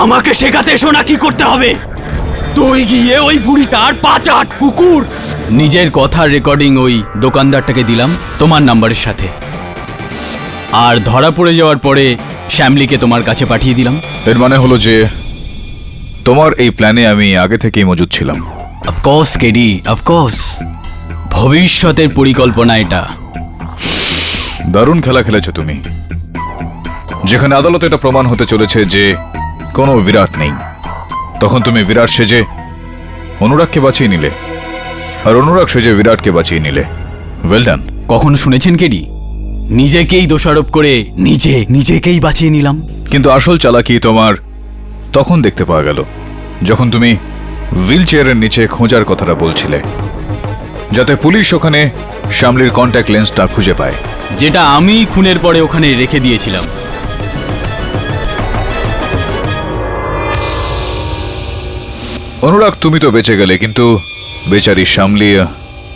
Speaker 2: আমাকে শেখাতে এসো না কি করতে হবে। তুই গিয়ে ওই বুড়িটার পাচাট কুকুর। নিজের কথার রেকর্ডিং ওই দোকানদারটাকে দিলাম তোমার নাম্বারের সাথে, আর ধরা পড়ে যাওয়ার পরে শ্যামলিকে তোমার কাছে পাঠিয়ে দিলাম।
Speaker 4: এর মানে হলো যে তোমার এই প্ল্যানে আমি আগে থেকেই মজুদ ছিলাম।
Speaker 2: Of course KD, of course. ভবিষ্যতের পরিকল্পনা এটা।
Speaker 4: দারুণ খেলা খেলেছো তুমি। যেখানে আদালতে এটা প্রমাণ হতে চলেছে যে কোনো বিরাট নেই, তখন তুমি বিরাট সেজে অনুরাগকে বাঁচিয়ে নিলে, আর অনুরাগ সেজে বিরাটকে বাঁচিয়ে নিলে। Well done.
Speaker 2: কখনো শুনেছেন কেডি, নিজেকেই দোষারোপ করে নিজেকেই বাঁচিয়ে নিলাম?
Speaker 4: কিন্তু আসল চালাকি তোমার তখন দেখতে পাওয়া গেল যখন তুমি হুইল চেয়ারের নিচে খোঁজার কথাটা বলছিলে, যাতে পুলিশ ওখানে শ্যামলির কন্ট্যাক্ট লেন্সটা খুঁজে পায়,
Speaker 2: যেটা আমি খুনের পরে ওখানে রেখে দিয়েছিলাম।
Speaker 4: অনুরাগ তুমি তো বেঁচে গেলে, কিন্তু বেচারি শ্যামলি।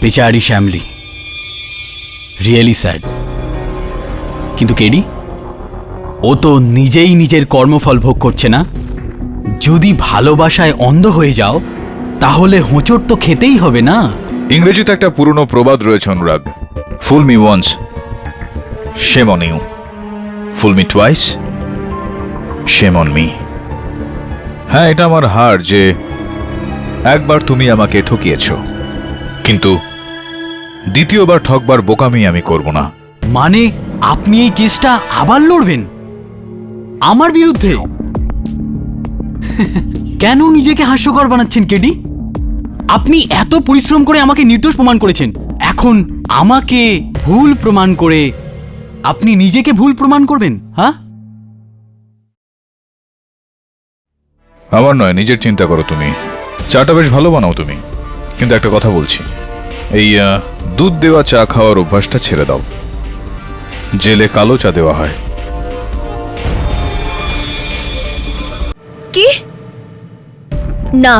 Speaker 2: বেচারি শ্যামলি, রিয়েলি স্যাড। কিন্তু কেডি, ও তো নিজেই নিজের কর্মফল ভোগ করছে না। যদি ভালোবাসায় অন্ধ হয়ে যাও তাহলে হোঁচট তো খেতেই হবে না।
Speaker 4: ইংরেজিতে একটা পুরনো প্রবাদ রয়েছে Anurag, fool me once, shame on you, fool me twice, shame on me. হ্যাঁ, এটা আমার হার যে একবার তুমি আমাকে ঠকিয়েছ, কিন্তু দ্বিতীয়বার ঠকবার বোকামি আমি করব না।
Speaker 2: মানে আপনি এই কেসটা আবার লড়বেন আমার বিরুদ্ধে? কেন নিজেকে হাস্যকর বানাচ্ছেন কেডি? আপনি এত পরিশ্রম করে আমাকে নির্দোষ প্রমাণ করেছেন, এখন আমাকে ভুল প্রমাণ করে আপনি নিজেকে ভুল প্রমাণ করবেন? হ্যাঁ,
Speaker 4: আমার নয়, নিজের চিন্তা করো তুমি। চাটা বেশ ভালো বানাও তুমি, কিন্তু একটা কথা বলছি, এই দুধ দেওয়া চা খাওয়ার অভ্যাসটা ছেড়ে দাও। জেলে কালো চা দেওয়া হয়।
Speaker 3: কি? না,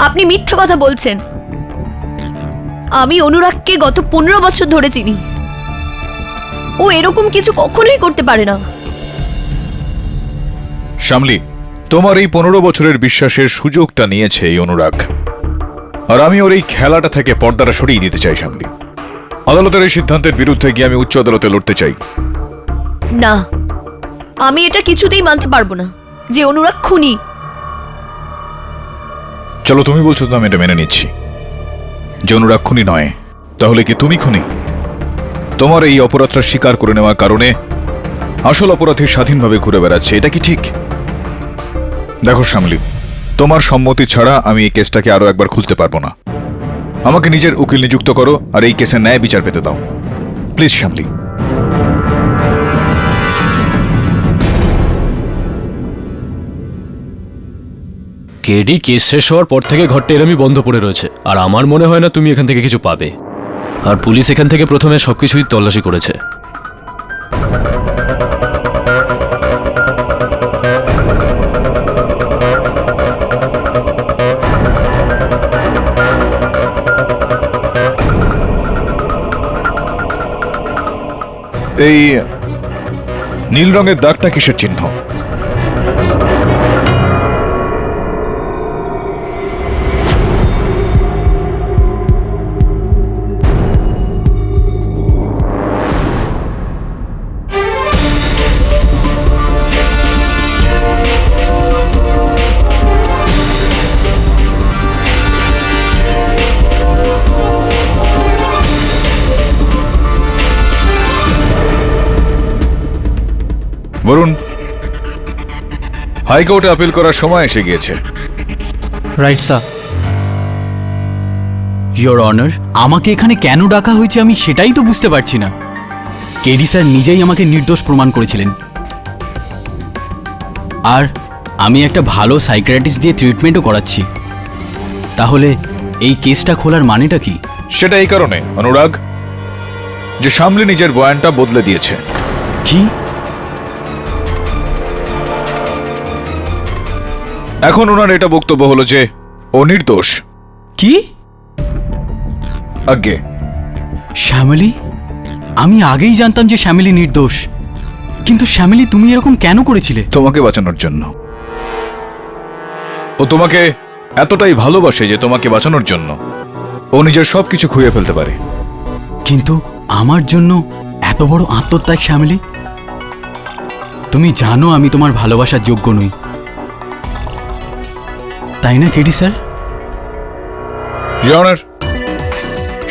Speaker 3: আপনি মিথ্যে কথা বলছেন। আমি অনুরাগকে গত 15 বছর ধরে চিনি। ও এরকম কিছু কখনোই করতে পারে না।
Speaker 4: শ্যামলি, তোমার এই 15 বছরের বিশ্বাসের সুযোগটা নিয়েছে এই অনুরাগ, আর আমি ওর এই খেলাটা থেকে পর্দাটা সরিয়ে দিতে চাই। শ্যামলি, আদালতের এই সিদ্ধান্তের বিরুদ্ধে গিয়ে আমি উচ্চ আদালতে লড়তে চাই।
Speaker 3: না, আমি এটা কিছুতেই মানতে পারবো না যে অনুরাগ খুনি।
Speaker 4: চলো, তুমি বলছো তো, আমি এটা মেনে নিচ্ছি যে অনুরাগ খুনি নয়। তাহলে কি তুমি খুনি? তোমার এই অপরাধটা স্বীকার করে নেওয়ার কারণে আসল অপরাধী স্বাধীনভাবে ঘুরে বেড়াচ্ছে, এটা কি ঠিক? দেখো শ্যামলি, তোমার সম্মতি ছাড়া আমি এই কেসটাকে আরো একবার খুলতে পারবো না। আমাকে নিজের উকিল নিযুক্ত করো আর এই কেসের ন্যায় বিচার পেতে দাও, প্লিজ শ্যামলি।
Speaker 7: কেডি, কেস শেষ হওয়ার পর থেকে ঘরটা এরমই বন্ধ পড়ে রয়েছে, আর আমার মনে হয় না তুমি এখান থেকে কিছু পাবে। আর পুলিশ এখান থেকে প্রথমে সবকিছুই তল্লাশি করেছে।
Speaker 4: এই নীল রঙের দাগটা কিসের চিহ্ন? বরুণ, হাইকোর্টে আপিল করার সময় এসে গিয়েছে।
Speaker 6: Right sir.
Speaker 2: ইয়োর অনার, আমাকে এখানে কেন ডাকা হয়েছে আমি সেটাই তো বুঝতে পারছি না। কেডি স্যার নিজেই আমাকে নির্দোষ প্রমাণ করেছিলেন, আর আমি একটা ভালো সাইকিয়াট্রিস্ট দিয়ে ট্রিটমেন্টও করাচ্ছি। তাহলে এই কেসটা খোলার মানেটা কি?
Speaker 4: সেটা এই কারণে অনুরাগ যে শ্যামলী নিজের বয়ানটা বদলে দিয়েছে।
Speaker 2: কি?
Speaker 4: এখন ওনার এটা বক্তব্য হলো যে ও নির্দোষ।
Speaker 2: কি?
Speaker 4: আগে
Speaker 2: শ্যামলী? আমি আগেই জানতাম যে শ্যামলী নির্দোষ, কিন্তু শ্যামলী তুমি এরকম কেন করেছিলে?
Speaker 4: তোমাকে বাঁচানোর জন্য। ও তোমাকে এতটাই ভালোবাসে যে তোমাকে বাঁচানোর জন্য ও নিজের সবকিছু খুইয়ে ফেলতে পারে।
Speaker 2: কিন্তু আমার জন্য এত বড় আত্মত্যাগ শ্যামলী? তুমি জানো আমি তোমার ভালোবাসার যোগ্য নই, তাই না কেডি স্যার?
Speaker 4: ইয়র অনার,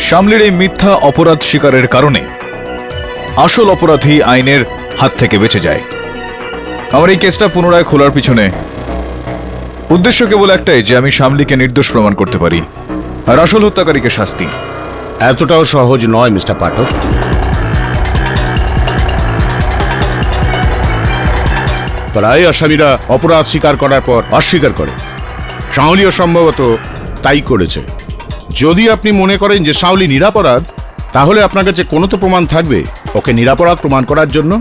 Speaker 4: শ্যামলীর এই মিথ্যা অপরাধ স্বীকারের কারণে আসল অপরাধী আইনের হাত থেকে বেঁচে যায়। আমার এই কেসটা পুনরায় খোলার পিছনে উদ্দেশ্য কেবল একটাই, যে আমি শ্যামলীকে নির্দোষ প্রমাণ করতে পারি আর আসল হত্যাকারীকে শাস্তি।
Speaker 13: এতটাও সহজ নয় মিস্টার পাঠক। প্রায় আসামিরা অপরাধ স্বীকার করার পর অস্বীকার করে। শাওলিও সম্ভবত তাই করেছে। যদি আপনি মনে করেন যে শাওলি নিরাপরাধ, তাহলে আপনার কাছে কোনো তো প্রমাণ থাকবে ওকে নিরাপরাধ প্রমাণ করার জন্য।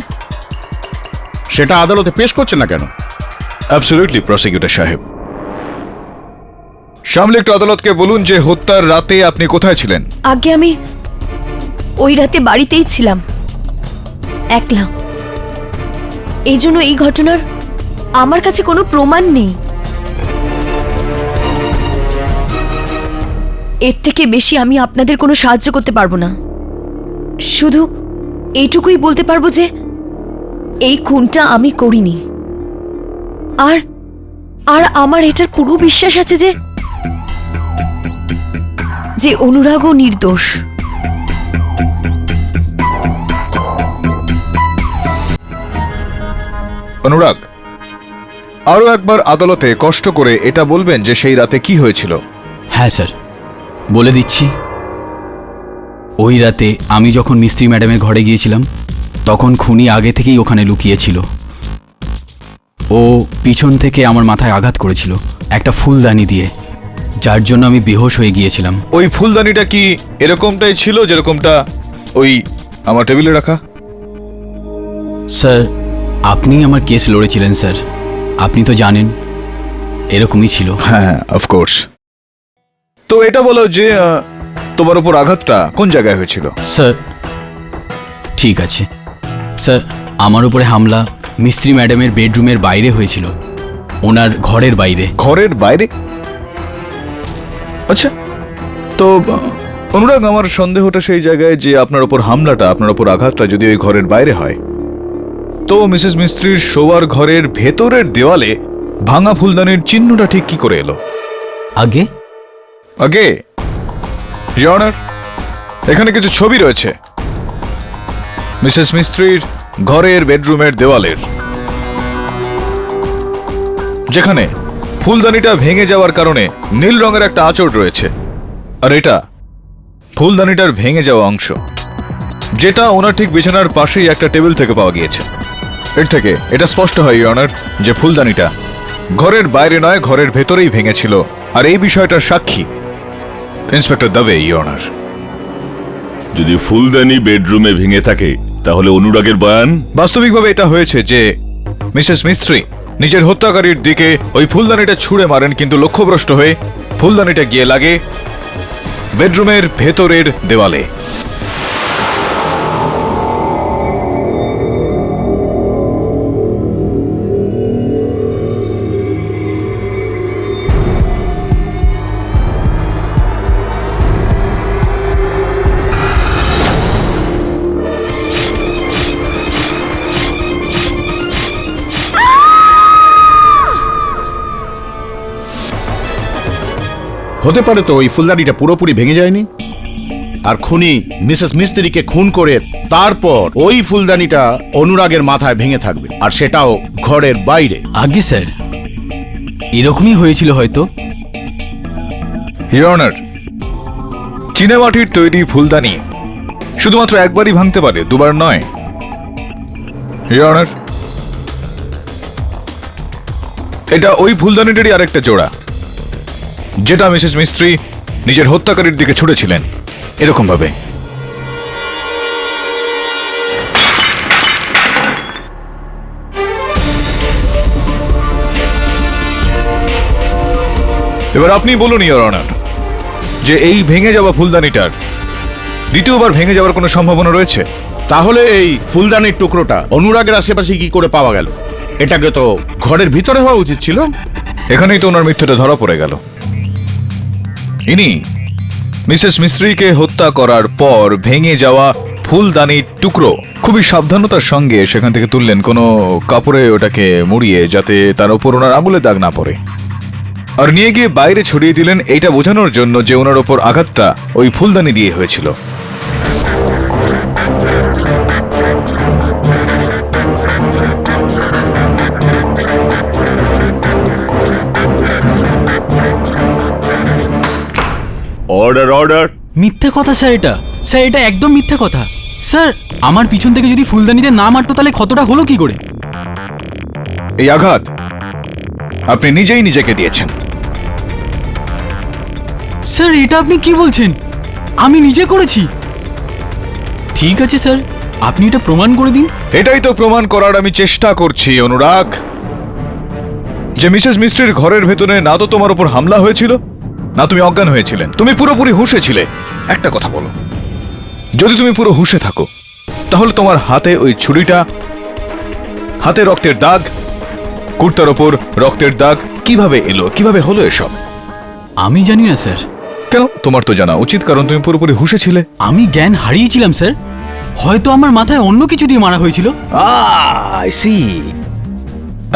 Speaker 13: সেটা আদালতে পেশ করছে না কেন?
Speaker 4: অ্যাবসলিউটলি প্রসিকিউটর সাহেব। শ্যামলী একটু আদালতকে বলুন যে হত্যার রাতে আপনি কোথায় ছিলেন?
Speaker 3: আগে আমি ওই রাতে বাড়িতেই ছিলাম, একলা। এই জন্য এই ঘটনার আমার কাছে কোনো প্রমাণ নেই। এর থেকে বেশি আমি আপনাদের কোনো সাহায্য করতে পারবো না। শুধু এইটুকুই বলতে পারবো যে এই খুনটা আমি করিনি। আর আর আমার এটার পুরো বিশ্বাস আছে যে যে অনুরাগও নির্দোষ।
Speaker 4: অনুরাগ, আরো একবার আদালতে কষ্ট করে এটা বলবেন যে সেই রাতে কি হয়েছিল।
Speaker 2: হ্যাঁ স্যার, বলে দিচ্ছি। ওই রাতে আমি যখন মিস্ত্রি ম্যাডামের ঘরে গিয়েছিলাম, তখন খুনি আগে থেকেই ওখানে লুকিয়েছিল। ও পিছন থেকে আমার মাথায় আঘাত করেছিল একটা ফুলদানি দিয়ে, যার জন্য আমি বেহোশ হয়ে গিয়েছিলাম।
Speaker 4: ওই ফুলদানিটা কি এরকমটাই ছিল যেরকমটা ওই আমার টেবিলে রাখা?
Speaker 2: স্যার, আপনি আমার কেস লড়েছিলেন স্যার, আপনি তো জানেন এরকমই ছিল।
Speaker 4: হ্যাঁ, অফকোর্স। তো এটা বলো যে তোমার উপর আঘাতটা কোন জায়গায় হয়েছিল?
Speaker 2: স্যার ঠিক আছে স্যার, আমার উপরে হামলা মিস্ত্রি ম্যাডামের বেডরুমের বাইরে হয়েছিল, ওনার ঘরের বাইরে।
Speaker 4: ঘরের বাইরে? আচ্ছা, তো অনুরাগ, আমার সন্দেহটা সেই জায়গায় যে আপনার উপর হামলাটা, আপনার উপর আঘাতটা যদি ওই ঘরের বাইরে হয়, তো মিসেস মিস্ত্রির শোয়ার ঘরের ভেতরের দেওয়ালে ভাঙা ফুলদানির চিহ্নটা ঠিক কি করে এলো?
Speaker 2: আগে
Speaker 4: আগে ইয়র অনার, এখানে কিছু ছবি রয়েছে মিসেস মিস্ত্রির ঘরের বেডরুমের দেওয়ালের, যেখানে ফুলদানিটা ভেঙে যাওয়ার কারণে নীল রঙের একটা আঁচড় রয়েছে। আর এটা ফুলদানিটার ভেঙে যাওয়া অংশ, যেটা ওনার ঠিক বিছানার পাশেই একটা টেবিল থেকে পাওয়া গিয়েছে। এর থেকে এটা স্পষ্ট হয় ইয়র অনার যে ফুলদানিটা ঘরের বাইরে নয়, ঘরের ভেতরেই ভেঙেছিল। আর এই বিষয়টার সাক্ষী ইন্সপেক্টর দবে ইয়র অনার।
Speaker 5: যদি ফুলদানি বেডরুমে ভেঙে থাকে, তাহলে অনুরাগের বয়ান?
Speaker 4: বাস্তবিকভাবে এটা হয়েছে যে মিসেস মিস্ত্রি নিজের হত্যাকারীর দিকে ওই ফুলদানিটা ছুঁড়ে মারেন, কিন্তু লক্ষ্যভ্রষ্ট হয়ে ফুলদানিটা গিয়ে লাগে বেডরুমের ভেতরের দেওয়ালে।
Speaker 13: হতে পারে তো ওই ফুলদানিটা পুরোপুরি ভেঙে যায়নি, আর খুনি মিসেস মিস্ত্রিকে খুন করে তারপর ওই ফুলদানিটা অনুরাগের মাথায় ভেঙে থাকবে, আর সেটাও ঘরের বাইরে।
Speaker 2: আগে স্যার, এরকমই হয়েছিল হয়তো।
Speaker 4: ইয়র অনার, চীনামাটির তৈরি ফুলদানি শুধুমাত্র একবারই ভাঙতে পারে, দুবার নয়। ইয়র অনার, এটা ওই ফুলদানিটারই আরেকটা জোড়া, যেটা মিসেস মিস্ত্রি নিজের হত্যাকারীর দিকে ছুড়েছিলেন এরকম ভাবে। এবার আপনি বলুন ইওর অনার, যে এই ভেঙে যাওয়া ফুলদানিটার দ্বিতীয়বার ভেঙে যাওয়ার কোনো সম্ভাবনা রয়েছে?
Speaker 13: তাহলে এই ফুলদানির টুকরোটা অনুরাগের আশেপাশে কি করে পাওয়া গেল? এটাকে তো ঘরের ভিতরে হওয়া উচিত ছিল।
Speaker 4: এখানেই তো ওনার মিথ্যাটা ধরা পড়ে গেল। ইনি মিসেস মিস্ত্রিকে হত্যা করার পর ভেঙে যাওয়া ফুলদানির টুকরো খুবই সাবধানতার সঙ্গে সেখান থেকে তুললেন, কোনো কাপড়ে ওটাকে মুড়িয়ে, যাতে তার উপর ওনার আঙুলে দাগ না পড়ে, আর নিয়ে গিয়ে বাইরে ছড়িয়ে দিলেন এইটা বোঝানোর জন্য যে ওনার ওপর আঘাতটা ওই ফুলদানি দিয়ে হয়েছিল।
Speaker 5: Order order.
Speaker 2: মিথ্যে কথা স্যার, স্যার এটা একদম মিথ্যে কথা। স্যার আমার পিছন থেকে যদি ফুলদানিতে না মারতো তাহলে ক্ষতটা হলো কি করে?
Speaker 4: এই আঘাত আপনি নিজেই নিজেকে দিয়েছেন।
Speaker 2: স্যার এটা আপনি কি বলছেন? আমি নিজে করেছি। ঠিক আছে স্যার, আপনি এটা প্রমাণ করে দিন।
Speaker 4: এটাই তো প্রমাণ করার আমি চেষ্টা করছি অনুরাগ, যে মিসেস মিস্ত্রির ঘরের ভেতরে না তো তোমার উপর হামলা হয়েছিল, না তুমি অজ্ঞান হয়েছিলেন, তুমি পুরোপুরি হুঁশে ছিলে। একটা কথা বলো, যদি তুমি পুরো হুঁশে থাকো তাহলে তোমার হাতে ওই ছুরিটা, হাতে রক্তের দাগ, কুর্তার ওপর রক্তের দাগ কিভাবে এলো, কিভাবে হলো এসব?
Speaker 2: আমি জানি না স্যার।
Speaker 4: কেন? তোমার তো জানা উচিত, কারণ তুমি পুরোপুরি হুঁশে ছিলে।
Speaker 2: আমি জ্ঞান হারিয়েছিলাম স্যার, হয়তো আমার মাথায় অন্য কিছু দিয়ে মারা হয়েছিল।
Speaker 4: I see.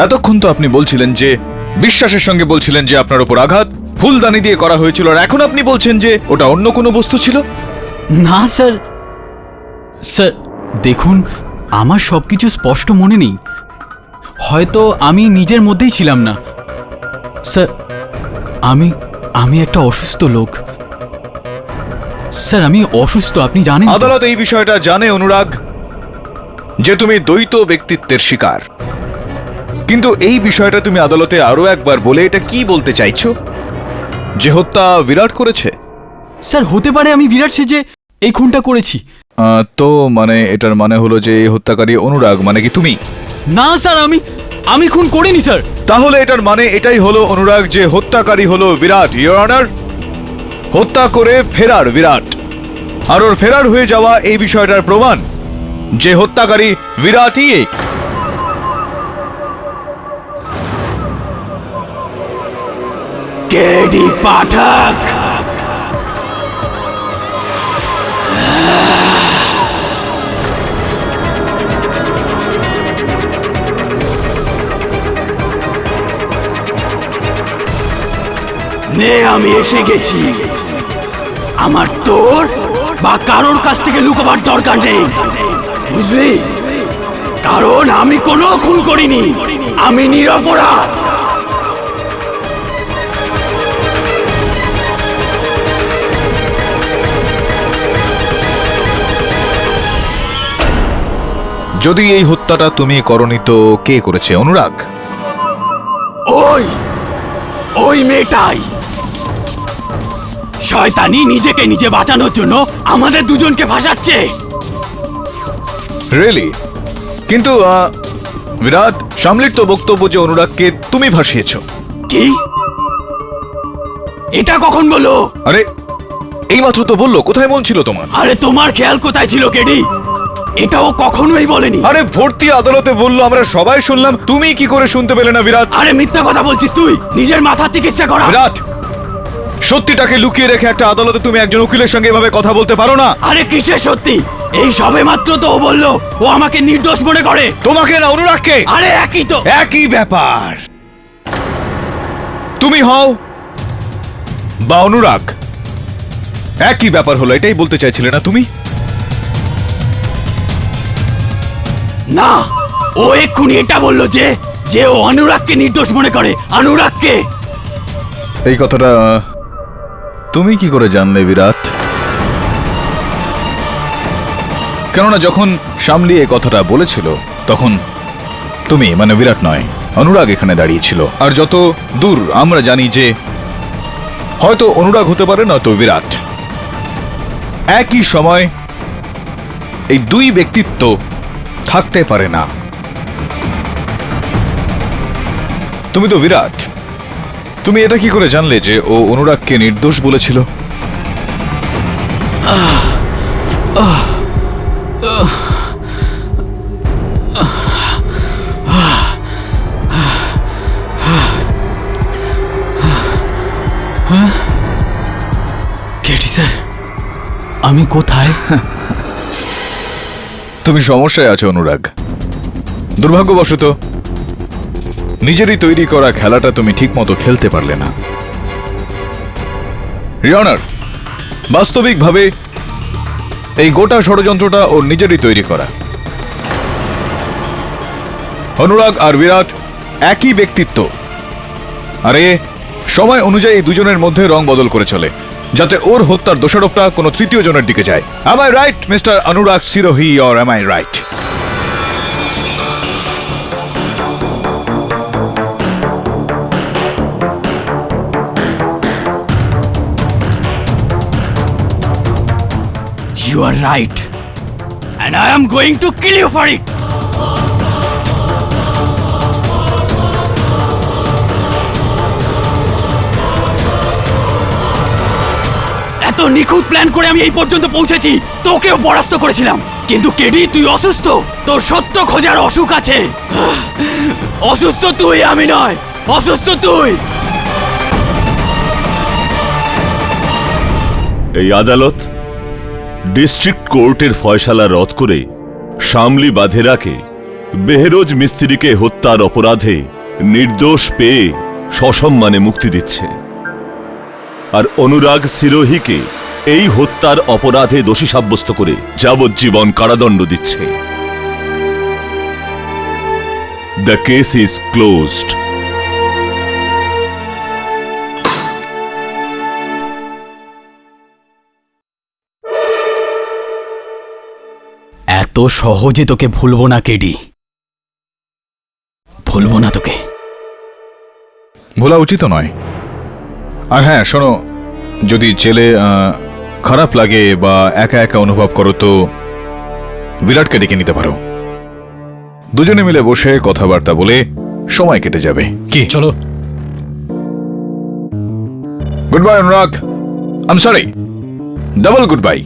Speaker 4: এতক্ষণ তো আপনি বলছিলেন যে, বিশ্বাসের সঙ্গে বলছিলেন যে আপনার উপর আঘাত ফুলদানি দিয়ে করা হয়েছিল, আর এখন আপনি বলছেন যে ওটা অন্য কোনো বস্তু ছিল।
Speaker 2: না স্যার, স্যার দেখুন আমার সবকিছু স্পষ্ট মনে নেই, হয়তো আমি নিজের মধ্যেই ছিলাম না। স্যার আমি একটা অসুস্থ লোক স্যার, আমি অসুস্থ, আপনি জানেন।
Speaker 4: আদালত এই বিষয়টা জানে অনুরাগ, যে তুমি দ্বৈত ব্যক্তিত্বের শিকার, কিন্তু এই বিষয়টা তুমি আদালতে আরো একবার বলে এটা কি বলতে চাইছো, যে হত্যা বিরাট করেছে?
Speaker 2: স্যার হতে পারে আমি বিরাট সেজে এই খুনটা করেছি।
Speaker 4: তো মানে এটার মানে হলো যে এই হত্যাকারী অনুরাগ, মানে কি তুমি?
Speaker 2: না স্যার, আমি খুন করিনি স্যার।
Speaker 4: তাহলে এটার মানে এটাই হলো অনুরাগ, যে হত্যাকারী হলো বিরাট, ইওর অনার। হত্যা করে ফেরার বিরাট, আর ওর ফেরার হয়ে যাওয়া এই বিষয়টার প্রমাণ যে হত্যাকারী বিরাটই।
Speaker 2: কেডি পাঠক, নে আমি এসে গেছি। আমার তোর বা কারোর কাছ থেকে লুকাবার দরকার নেই, বুঝলি? কারণ আমি কোনো খুন করিনি, আমি নিরপরাধ।
Speaker 4: যদি এই হত্যাটা তুমি করনি তো কে করেছে অনুরাগ?
Speaker 2: ওই মেয়েটাই। শয়তানি নিজেকে নিজে বাঁচানোর জন্য আমাদের দুজনকে ফাঁসাচ্ছে।
Speaker 4: রিয়েলি? কিন্তু বিরাট, শামলির তো বক্তব্য যে অনুরাগকে তুমি ভাসিয়েছ।
Speaker 2: কি? এটা কখন বললো?
Speaker 4: আরে এইমাত্র তো বললো। কোথায় মন ছিল তোমার?
Speaker 2: আরে তোমার খেয়াল কোথায় ছিল কেডি? এটাও কখনোই বলেনি।
Speaker 4: আরে ভর্তি আদালতে বললো, আমরা সবাই শুনলাম, তুমি কি করে শুনতে পেলে না বিরাট?
Speaker 2: আরে মিথ্যা কথা বলছিস তুই, নিজের মাথার চিকিৎসা করা।
Speaker 4: বিরাট, সত্যিটাকে লুকিয়ে রেখে একটা আদালতে তুমি একজন উকিলের সঙ্গে এভাবে কথা বলতে পারো না।
Speaker 2: আরে কিসের সত্যি? এই সবে মাত্র তো ও বললো ও আমাকে নির্দোষ মনে করে।
Speaker 4: তোমাকে না অনুরাগকে?
Speaker 2: আরে একই তো,
Speaker 4: একই ব্যাপার। তুমি হও বা অনুরাগ, একই ব্যাপার হলো, এটাই বলতে চাইছিলে না তুমি?
Speaker 2: না, ও এক্ষুনি এটা বললো যে ও অনুরাগকে নির্দোষ মনে করে। অনুরাগকে?
Speaker 4: এই কথাটা তুমি কি করে জানলে বিরাট? কেননা যখন শামলি এই কথাটা বলেছিল তখন তুমি, মানে বিরাট নয়, অনুরাগ এখানে দাঁড়িয়েছিল। আর যত দূর আমরা জানি যে হয়তো অনুরাগ হতে পারে, নয়তো বিরাট। একই সময় এই দুই ব্যক্তিত্ব থাকতে পারে না। তুমি তো বিরাট, তুমি এটা কি করে জানলে যে ও অনুরাগকে নির্দোষ বলেছিল?
Speaker 2: কেটি স্যার, আমি কোথায়?
Speaker 4: তুমি সমস্যায় আছো অনুরাগ। দুর্ভাগ্যবশত নিজেরই তৈরি করা খেলাটা তুমি ঠিক মতো খেলতে পারলে না। রিয়নার, বাস্তবিকভাবে এই গোটা ষড়যন্ত্রটা ওর নিজেরই তৈরি করা। অনুরাগ আর বিরাট একই ব্যক্তিত্ব, আরে সময় অনুযায়ী দুজনের মধ্যে রং বদল করে চলে, যাতে ওর হত্যার দোষারোপটা কোনো তৃতীয় জনের দিকে যায়। Am I right, Mr. Anurag Sirohi, or am I right?
Speaker 2: You are right, and I am going to kill you for it. এত নিখুঁত প্ল্যান করে আমি এই পর্যন্ত পৌঁছেছি, তোকেও পরাস্ত করেছিলাম, কিন্তু কেডি তুই অসুস্থ, তোর সত্য খোঁজার অসুখ আছে। অসুস্থ তুই, আমি নয়, অসুস্থ তুই।
Speaker 5: এই আদালত ডিস্ট্রিক্ট কোর্টের ফয়সালা রদ করে শামলি বাধেরাকে বেহরোজ মিস্ত্রিকে হত্যার অপরাধে নির্দোষ পেয়ে সসম্মানে মুক্তি দিচ্ছে, আর অনুরাগ সিরোহিকে এই হত্যার অপরাধে দোষী সাব্যস্ত করে যাবজ্জীবন কারাদণ্ড দিচ্ছে। The case is closed.
Speaker 2: এত সহজে তোকে ভুলবো না কেডি, ভুলবো না তোকে।
Speaker 4: ভোলা উচিত নয়। আর হ্যাঁ শোনো, যদি জেলে খারাপ লাগে বা একা একা অনুভব করো তো বিরাটকে ডেকে নিতে পারো। দুজনে মিলে বসে কথাবার্তা বলে সময় কেটে যাবে। কি
Speaker 7: চলো।
Speaker 4: Good bye Anurag, I am sorry, double good bye.